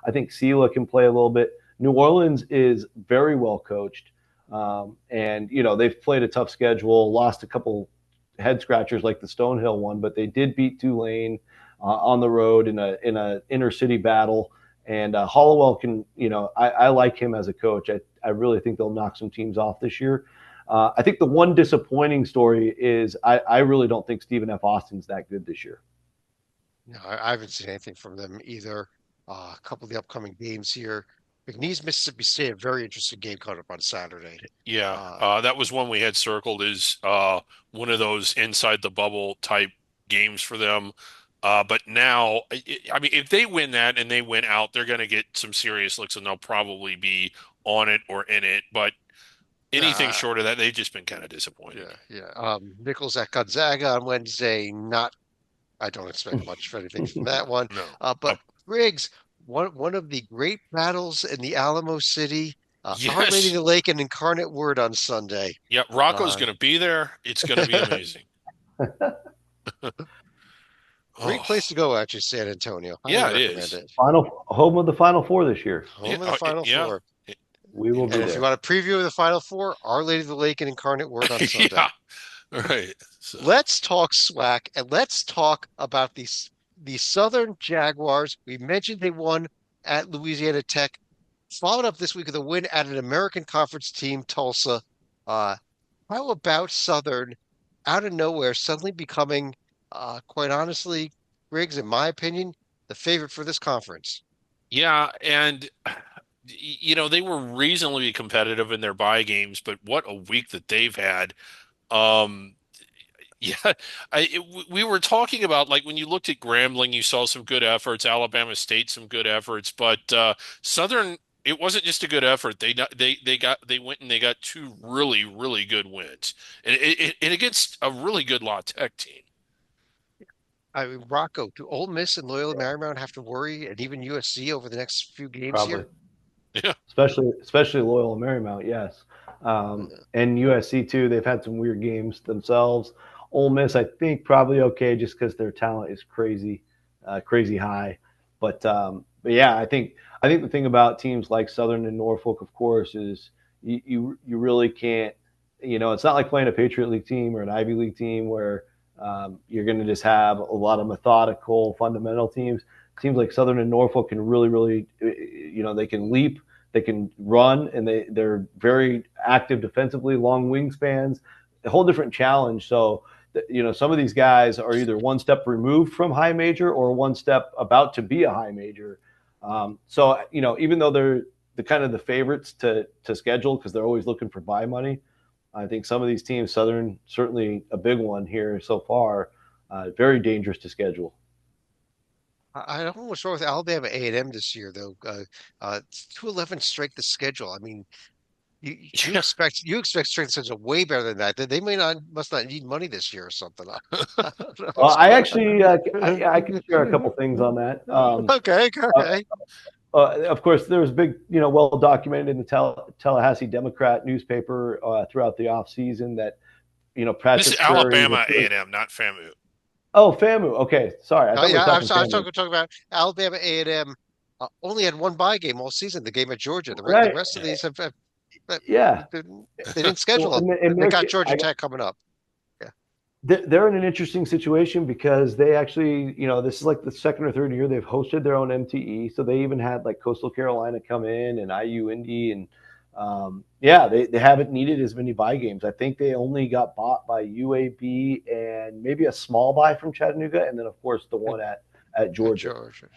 I think Sela can play a little bit. New Orleans is very well coached, and they've played a tough schedule, lost a couple head scratchers like the Stonehill one, but they did beat Tulane on the road in a inner city battle. And Hollowell can, I like him as a coach. I really think they'll knock some teams off this year. I think the one disappointing story is I really don't think Stephen F. Austin's that good this year. No, I haven't seen anything from them either. A couple of the upcoming games here. McNeese, Mississippi State, a very interesting game coming up on Saturday. Yeah, Uh, that was one we had circled as one of those inside the bubble type games for them. But now, I mean, if they win that and they win out, they're going to get some serious looks and they'll probably be on it or in it. But anything yeah, short of that, they've just been kind of disappointing. yeah. Nichols at Gonzaga on Wednesday. I don't expect much for anything from that one. No. But Riggs, one of the great battles in the Alamo City. Our Lady of Yes. the Lake and Incarnate Word on Sunday. Yeah, Rocco's Uh, going to be there. It's going to be amazing. Great Oh, place to go, actually, San Antonio. Highly yeah, it recommend is. it. Final home of the Final Four this year. Yeah, Home of the Final yeah, Four. We will be And if you there. want a preview of the Final Four, Our Lady of the Lake and Incarnate Word on Sunday. yeah. Right. So, Let's talk SWAC and let's talk about the Southern Jaguars. We mentioned they won at Louisiana Tech, followed up this week with a win at an American Conference team, Tulsa. Uh, how about Southern out of nowhere suddenly becoming, quite honestly, Griggs, in my opinion, the favorite for this conference? yeah, and they were reasonably competitive in their bye games, but what a week that they've had. Um, yeah, we were talking about like when you looked at Grambling, you saw some good efforts, Alabama State some good efforts, but Southern it wasn't just a good effort. They went and they got two really really good wins, and against a really good La Tech team. I mean, Rocco, do Ole Miss and Loyola Marymount have to worry, and even USC over the next few games Probably, here? Yeah, especially Loyola Marymount. Yes, and USC too. They've had some weird games themselves. Ole Miss, I think, probably okay just because their talent is crazy, crazy high. But yeah, I think the thing about teams like Southern and Norfolk, of course, is you really can't. It's not like playing a Patriot League team or an Ivy League team where you're going to just have a lot of methodical, fundamental teams. Teams like Southern and Norfolk can really, really, they can leap, they can run, and they're very active defensively, long wingspans, a whole different challenge. So some of these guys are either one step removed from high major or one step about to be a high major. So even though they're the kind of the favorites to schedule because they're always looking for buy money, I think some of these teams, Southern certainly a big one here so far, very dangerous to schedule. I don't know what's wrong with Alabama A&M this year, though. It's 2-11 strength of schedule. I mean, you Yeah. expect strength of schedule way better than that. They must not need money this year or something. I don't know Well, what's I going actually I can share a couple things on that. on. Okay, Uh, okay. of course, there was big, well documented in the Tallahassee Democrat newspaper throughout the off season that This is Patrick Curry. Alabama A&M, not FAMU. Oh, FAMU. Okay, sorry, I thought we were Yeah, talking I was FAMU. talking about Alabama A&M only had one bye game all season, the game at Georgia. The Right. rest of these Yeah. they didn't schedule Well, them. and They they're, got Georgia I, Tech coming up. Yeah. they're in an interesting situation because they actually, this is like the second or third year they've hosted their own MTE. So they even had like Coastal Carolina come in and IU Indy. And yeah, they haven't needed as many buy games. I think they only got bought by UAB and maybe a small buy from Chattanooga. And then, of course, the one at At Georgia Georgia.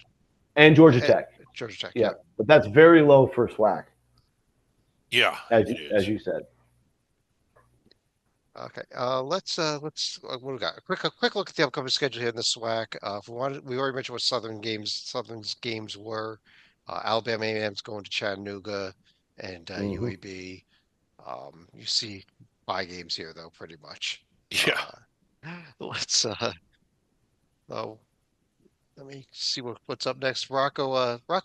and Georgia Tech. Georgia Tech, Yeah. yeah. But that's very low for SWAC, Yeah, as it you, as is. you said. Okay. Let's what do we got? A quick look at the upcoming schedule here in the SWAC. If we wanted, we already mentioned what Southern's games were. Alabama A&M's going to Chattanooga and Mm-hmm. UAB. You see bye games here though, pretty much. Yeah. Uh, let's oh, let me see what's up next. Rocco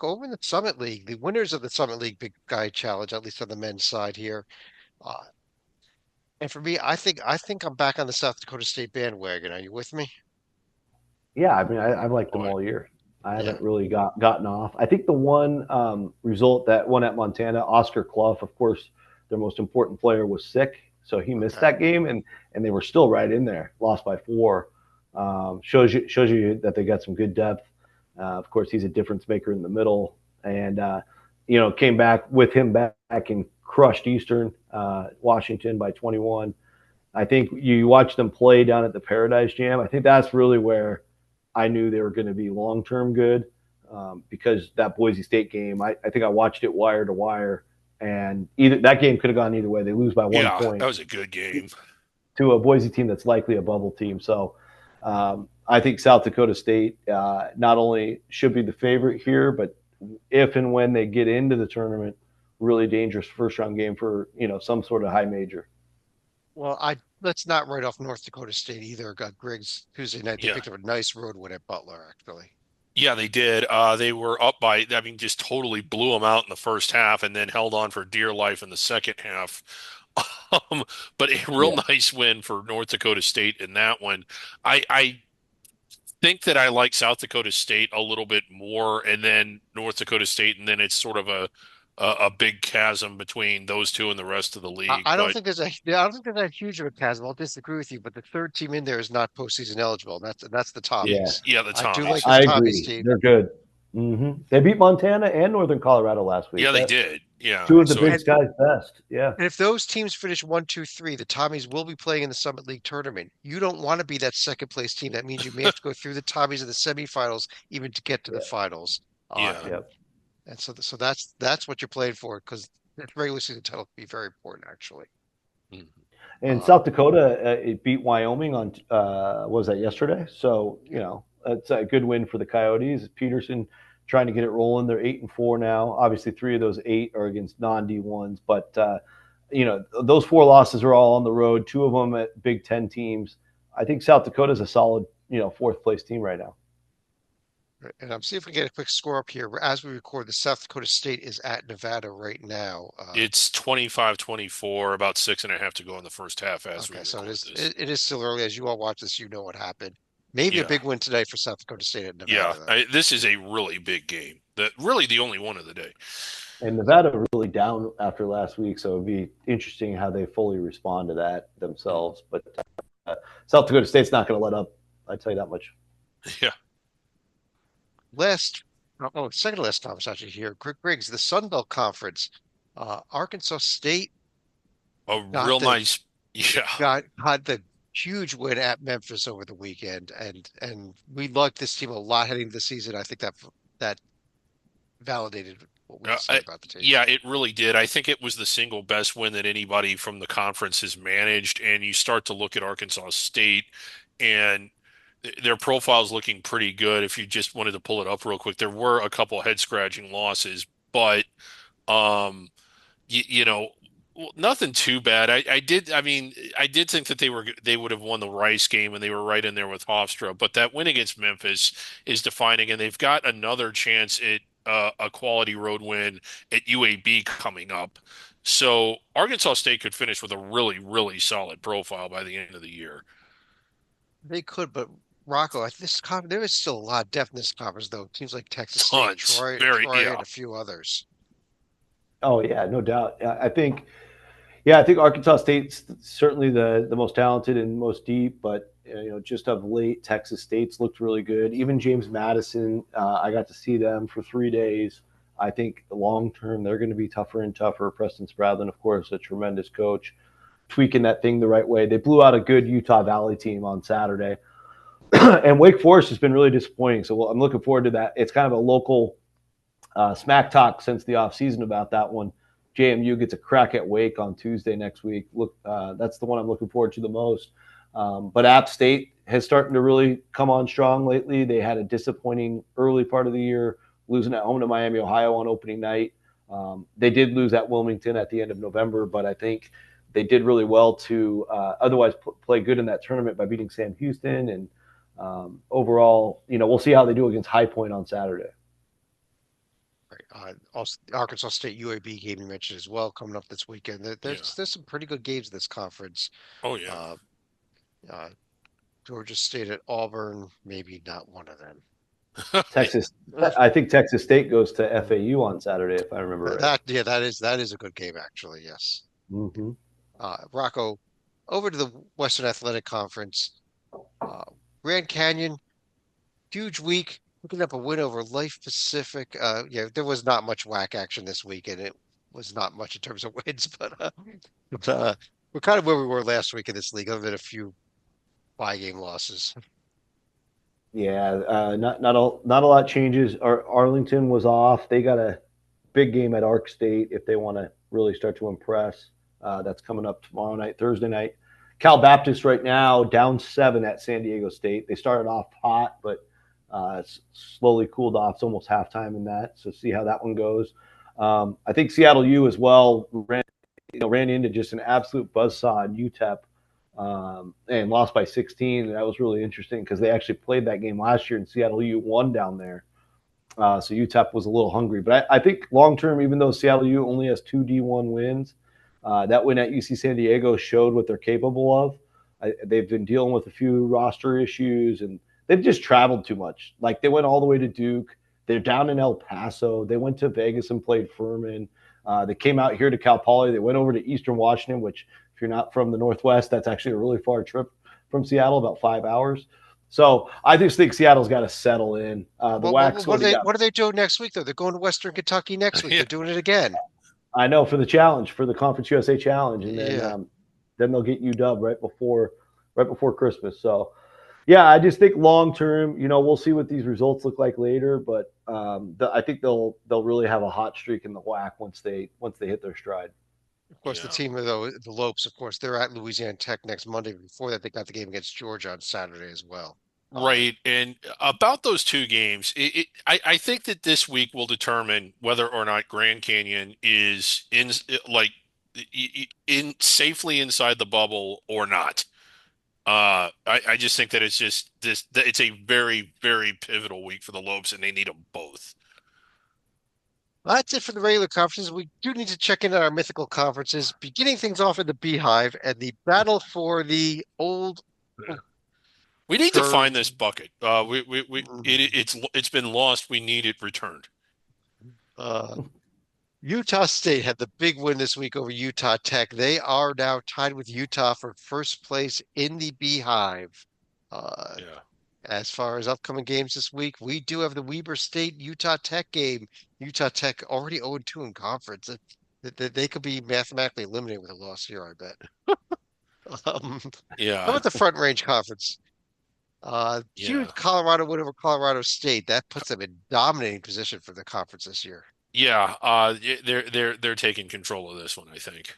over in the Summit League. The winners of the Summit League Big Guy Challenge, at least on the men's side here. Uh, and for me, I think I'm back on the South Dakota State bandwagon. Are you with me? Yeah, I mean, I've liked them Boy. all year. I Yeah. haven't really gotten off. I think the one result that one at Montana, Oscar Clough, of course, their most important player was sick, so he missed Okay. that game, and they were still right in there, lost by 4. Shows you that they got some good depth. Of course, he's a difference maker in the middle, and came back with him back and crushed Eastern Washington by 21. I think you watch them play down at the Paradise Jam. I think that's really where I knew they were going to be long term good because that Boise State game, I think I watched it wire to wire, and either that game could have gone either way. They lose by one Yeah, that point was a good game. to a Boise team that's likely a bubble team. So I think South Dakota State not only should be the favorite here, but if and when they get into the tournament, really dangerous first round game for some sort of high major. Well, I let's not write off North Dakota State either. Got Griggs Tuesday night. They Yeah. picked up a nice road win at Butler, actually. Yeah, they did. They were up by, I mean, just totally blew them out in the first half and then held on for dear life in the second half. Um, but a real Yeah. nice win for North Dakota State in that one. I think that I like South Dakota State a little bit more, and then North Dakota State, and then it's sort of a big chasm between those two and the rest of the league. I don't But think there's a yeah, I don't think there's that huge of a chasm. I'll disagree with you, but the third team in there is not postseason eligible, and that's the Yeah. Tommies. yeah, the I do like Tommies. this I Tommies agree. team. They're good. They beat Montana and Northern Colorado last week. Yeah, they That's did. Yeah. two of the So Big And Sky's best. Yeah. And if those teams finish 1, 2, 3, the Tommies will be playing in the Summit League tournament. You don't want to be that second place team. That means you may have to go through the Tommies of the semifinals even to get to the Yeah. finals. yeah. And Yep. so that's what you're playing for because that regular season title can be very important actually. Mhm. And Uh, South Dakota it beat Wyoming on what was that yesterday? So that's a good win for the Coyotes. Peterson trying to get it rolling. They're 8-4 now. Obviously, 3 of those 8 are against non D1s, but those 4 losses are all on the road. 2 of them at Big Ten teams. I think South Dakota is a solid 4th place team right now. and I'm see if we get a quick score up here. As we record, the South Dakota State is at Nevada right now. It's 25-24, about 6.5 to go in the first half as we Okay, so record this. it is still early. As you all watch this, you know what happened. Maybe a Yeah. big win today for South Dakota State at Yeah. Nevada, though. This is a really big game. Really the only one of the day. And Nevada really down after last week, so it'd be interesting how they fully respond to that themselves. But South Dakota State's not going to let up. I tell you that much. Yeah. Last, second to last conference actually here. Griggs, the Sun Belt Conference. Arkansas State A got real the nice. Yeah. got the huge win at Memphis over the weekend, and we liked this team a lot heading into the season. I think that validated what we said about the team. Yeah, it really did. I think it was the single best win that anybody from the conference has managed. And you start to look at Arkansas State, and their profile's looking pretty good. If you just wanted to pull it up real quick, there were a couple head scratching losses, but um, you know, nothing too bad. I did think that they would have won the Rice game, and they were right in there with Hofstra. But that win against Memphis is defining, and they've got another chance at a quality road win at UAB coming up. So Arkansas State could finish with a really, really solid profile by the end of the year. They could, but Rocco, there is still a lot of depth in this conference, though. Teams like Texas State, Tons, very, Troy, yeah, and a few others. Oh yeah, no doubt. I think Arkansas State's certainly the most talented and most deep, but just of late, Texas State's looked really good. Even James Madison, I got to see them for 3 days. I think long term they're going to be tougher and tougher. Preston Spradlin, of course, a tremendous coach, tweaking that thing the right way. They blew out a good Utah Valley team on Saturday, and Wake Forest has been really disappointing. So I'm looking forward to that. It's kind of a local smack talk since the offseason about that one. JMU gets a crack at Wake on Tuesday next week. Look, that's the one I'm looking forward to the most. But App State has starting to really come on strong lately. They had a disappointing early part of the year, losing at home to Miami, Ohio on opening night. They did lose at Wilmington at the end of November, but I think they did really well to otherwise play good in that tournament by beating Sam Houston. And overall, we'll see how they do against High Point on Saturday. Also, the Arkansas State UAB game you mentioned as well coming up this weekend. There's some pretty good games in this conference. Oh yeah. Uh, uh, Georgia State at Auburn, maybe not one of them. I think Texas State goes to FAU on Saturday, if I remember right. That is a good game actually. Yes. Mm-hmm. Rocco, over to the Western Athletic Conference. Grand Canyon, huge week. Looking up a win over Life Pacific. There was not much WAC action this week, and it was not much in terms of wins, but we're kind of where we were last week in this league, other than a few bye game losses. Yeah, not a lot changes. Arlington was off. They got a big game at Ark State if they want to really start to impress. That's coming up tomorrow night, Thursday night. Cal Baptist right now down 7 at San Diego State. They started off hot, but slowly cooled off. It's almost halftime in that, so see how that one goes. I think Seattle U as well ran into just an absolute buzzsaw in UTEP and lost by 16. And that was really interesting because they actually played that game last year and Seattle U won down there. So UTEP was a little hungry. But I think long term, even though Seattle U only has 2 D1 wins, that win at UC San Diego showed what they're capable of. They've been dealing with a few roster issues and they've just traveled too much. Like they went all the way to Duke. They're down in El Paso. They went to Vegas and played Furman. They came out here to Cal Poly. They went over to Eastern Washington, which if you're not from the Northwest, that's actually a really far trip from Seattle, about 5 hours. So I just think Seattle's got to settle in. What are they doing next week, though? They're going to Western Kentucky next week. Yeah. They're doing it again. I know, for the challenge, for the Conference USA Challenge. And then they'll get UW right before Christmas. So, yeah, I just think long term, we'll see what these results look like later, but I think they'll really have a hot streak in the WAC once they hit their stride. Of course, the team though, the Lopes, of course, they're at Louisiana Tech next Monday. Before that, they got the game against Georgia on Saturday as well. Right, and about those two games, I think that this week will determine whether or not Grand Canyon is in safely inside the bubble or not. I just think that it's a very, very pivotal week for the Lopes, and they need them both. Well, that's it for the regular conferences. We do need to check in on our mythical conferences, beginning things off in the Beehive and the battle for the old We need to find curved. this bucket. It's been lost. We need it returned. Uh, Utah State had the big win this week over Utah Tech. They are now tied with Utah for first place in the Beehive. Uh, Yeah. as far as upcoming games this week, we do have the Weber State Utah Tech game. Utah Tech already 0-2 in conference. They could be mathematically eliminated with a loss here, I bet. How Yeah. about the Front Range Conference? Yeah. Huge Colorado win over Colorado State. That puts them in dominating position for the conference this year. Yeah. They're taking control of this one, I think.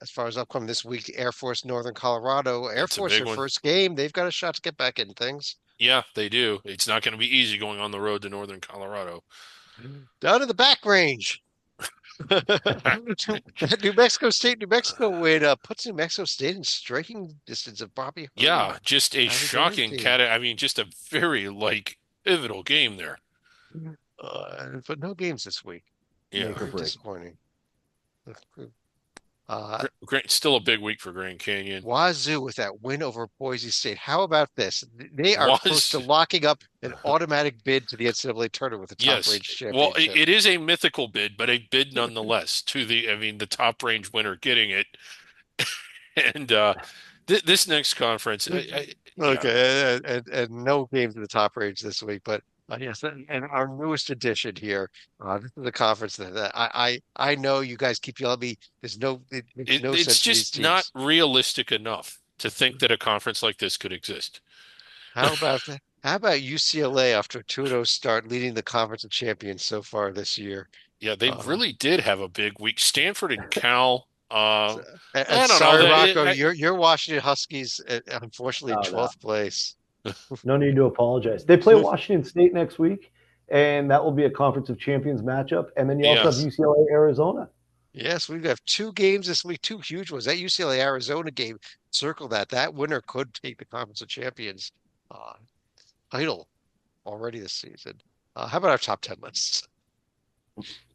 As far as upcoming this week, Air Force Northern Colorado. Air That's a Force, big their one. first game. They've got a shot to get back in things. Yeah, they do. It's not going to be easy going on the road to Northern Colorado. Down to the back range. That New Mexico State, New Mexico win puts New Mexico State in striking distance of Bobby Hurley. Yeah, just a Arizona shocking team. I mean, just a very pivotal game there. But no games this week. Yeah. Make or Very break. disappointing. Uh, Still a big week for Grand Canyon. Wazoo with that win over Boise State. How about this? They are close to Was locking up an automatic bid to the NCAA tournament with the top Yes. range Well, championship. it is a mythical bid, but a bid nonetheless to I mean, the top range winner getting it. And this next conference, yeah, Okay, and no games in the top range this week, but yes, and our newest addition here. This is a conference that I know you guys keep yelling at me. There's no it makes no it's sense for these just not teams. realistic enough to think that a conference like this could exist. How about that? How about UCLA after a 2-0 start, leading the Conference of Champions so far this year? Yeah, they Uh, really did have a big week. Stanford and Cal, so- and I don't know. sorry, Rocco, your Washington Huskies, unfortunately, in Oh, no. 12th place. No need to apologize. They play Washington State next week, and that will be a Conference of Champions matchup. And then you also have Yes. UCLA, Arizona. Yes, we have two games this week, two huge ones. That UCLA Arizona game, circle that. That winner could take the Conference of Champions uh, title already this season. How about our top 10 lists?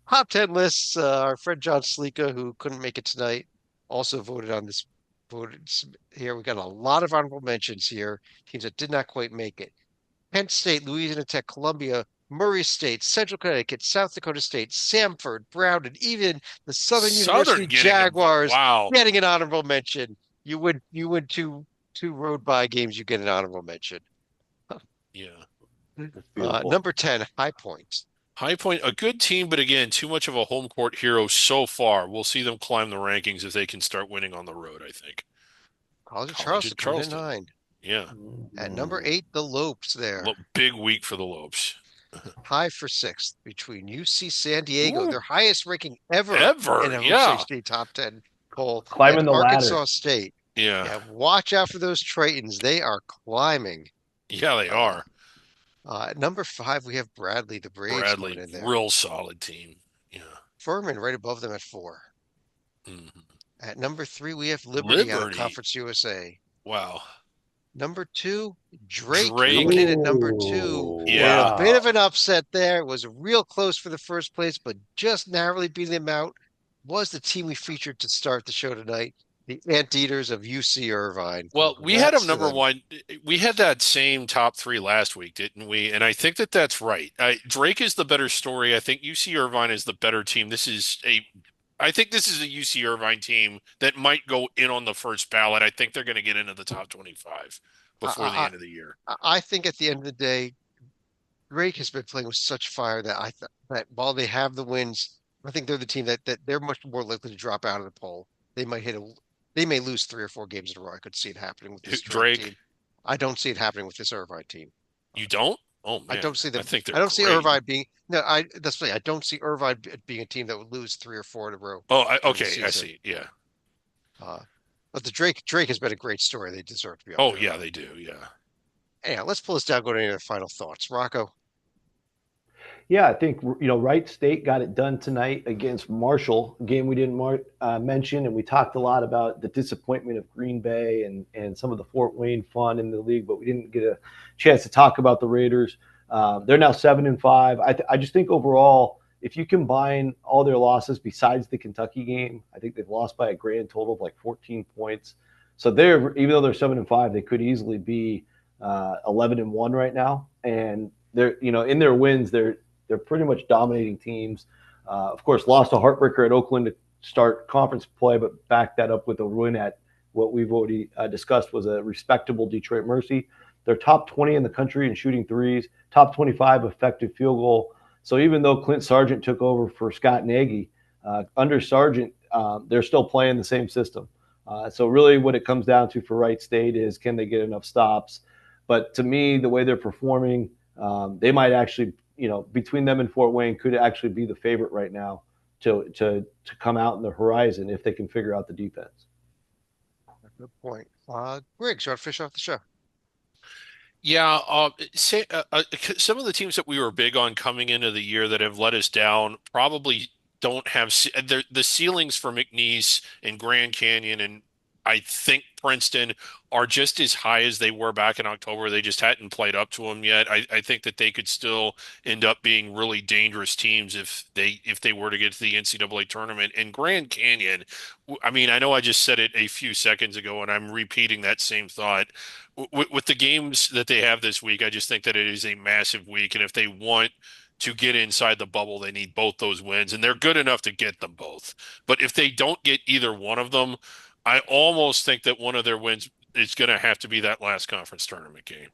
Top 10 lists, our friend John Sleeka, who couldn't make it tonight, also voted on this. Voted here. We got a lot of honorable mentions here. Teams that did not quite make it. Kent State, Louisiana Tech, Columbia, Murray State, Central Connecticut, South Dakota State, Samford, Brown, and even the Southern University Southern getting a vote. Jaguars Wow. getting an honorable mention. You win two road by games, you get an honorable mention. Yeah. Number 10, High Point. High Point, a good team, but again, too much of a home court hero so far. We'll see them climb the rankings if they can start winning on the road, I think. College of College Charleston of coming in Charleston. 9. Yeah. At number 8, the Lopes there. Big week for the Lopes. High for 6th between UC San Diego, Ooh. their highest ranking ever Ever, in a yeah. Jose State top 10 poll, Climbing and the Arkansas ladder. State. Yeah. Yeah, watch out for those Tritons. They are climbing. Yeah, they are. At number 5, we have Bradley, the Braves Bradley, going in there. real solid team. Yeah. Furman right above them at 4. Mhm. At number 3, we have Liberty out of Liberty. Conference USA. Wow. Number 2, Drake Drake. coming in at number 2. Yeah. A bit of an upset there. It was real close for the first place, but just narrowly beating them out was the team we featured to start the show tonight, the Anteaters of UC Irvine. Well, we had Congrats them to number them. 1. We had that same top 3 last week, didn't we? And I think that that's right. Drake is the better story. I think UC Irvine is the better team. I think this is a UC Irvine team that might go in on the first ballot. I think they're going to get into the top 25 before the end of the year. I think at the end of the day, Drake has been playing with such fire that I thought that while they have the wins, I think they're the team that they're much more likely to drop out of the poll. They might they may lose 3 or 4 games in a row. I could see it happening with this Drake team. I don't see it happening with this Irvine team. You don't? Oh man, I don't see them. I think they're I don't see great. Irvine being that's funny. I don't see Irvine being a team that would lose 3 or 4 in a row. Oh, during the okay, I season. see. Yeah. But the Drake has been a great story. They deserve to be up Oh, there. yeah, they do. Yeah. Anyhow, let's pull this down. Go to any other final thoughts, Rocco. Yeah, I think Wright State got it done tonight against Marshall, a game we didn't mention, and we talked a lot about the disappointment of Green Bay and some of the Fort Wayne fun in the league, but we didn't get a chance to talk about the Raiders. They're now 7-5. I just think overall, if you combine all their losses besides the Kentucky game, I think they've lost by a grand total of like 14 points. So even though they're 7-5, they could easily be 11-1 right now, and they're in their wins they're pretty much dominating teams. Of course, lost a heartbreaker at Oakland to start conference play, but backed that up with a win at what we've already discussed was a respectable Detroit Mercy. They're top 20 in the country in shooting threes, top 25 effective field goal. So even though Clint Sargent took over for Scott Nagy, under Sargent, they're still playing the same system. So really what it comes down to for Wright State is can they get enough stops? But to me, the way they're performing, they might actually, between them and Fort Wayne could actually be the favorite right now to come out in the horizon if they can figure out the defense. Good point. Griggs, you want to fish off the show? Yeah, some of the teams that we were big on coming into the year that have let us down probably don't have the ceilings for McNeese and Grand Canyon and I think Princeton are just as high as they were back in October. They just hadn't played up to them yet. I think that they could still end up being really dangerous teams if they were to get to the NCAA tournament. And Grand Canyon, I mean, I know I just said it a few seconds ago, and I'm repeating that same thought. With the games that they have this week, I just think that it is a massive week. And if they want to get inside the bubble, they need both those wins, and they're good enough to get them both. But if they don't get either one of them, I almost think that one of their wins is going to have to be that last conference tournament game.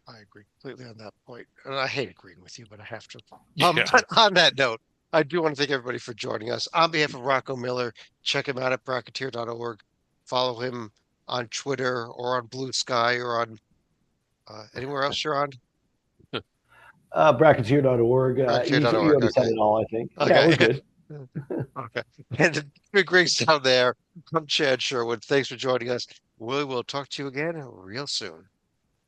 I agree completely on that point. And I hate agreeing with you, but I have to. Yeah. But on that note, I do want to thank everybody for joining us. On behalf of Rocco Miller, check him out at bracketeer.org. Follow him on Twitter or on Blue Sky or on anywhere else you're on. Bracketeer.org. You already said it all, I think. Okay. Yeah, we're good. Okay. And big Griggs down there. I'm Chad Sherwood. Thanks for joining us. We will talk to you again real soon.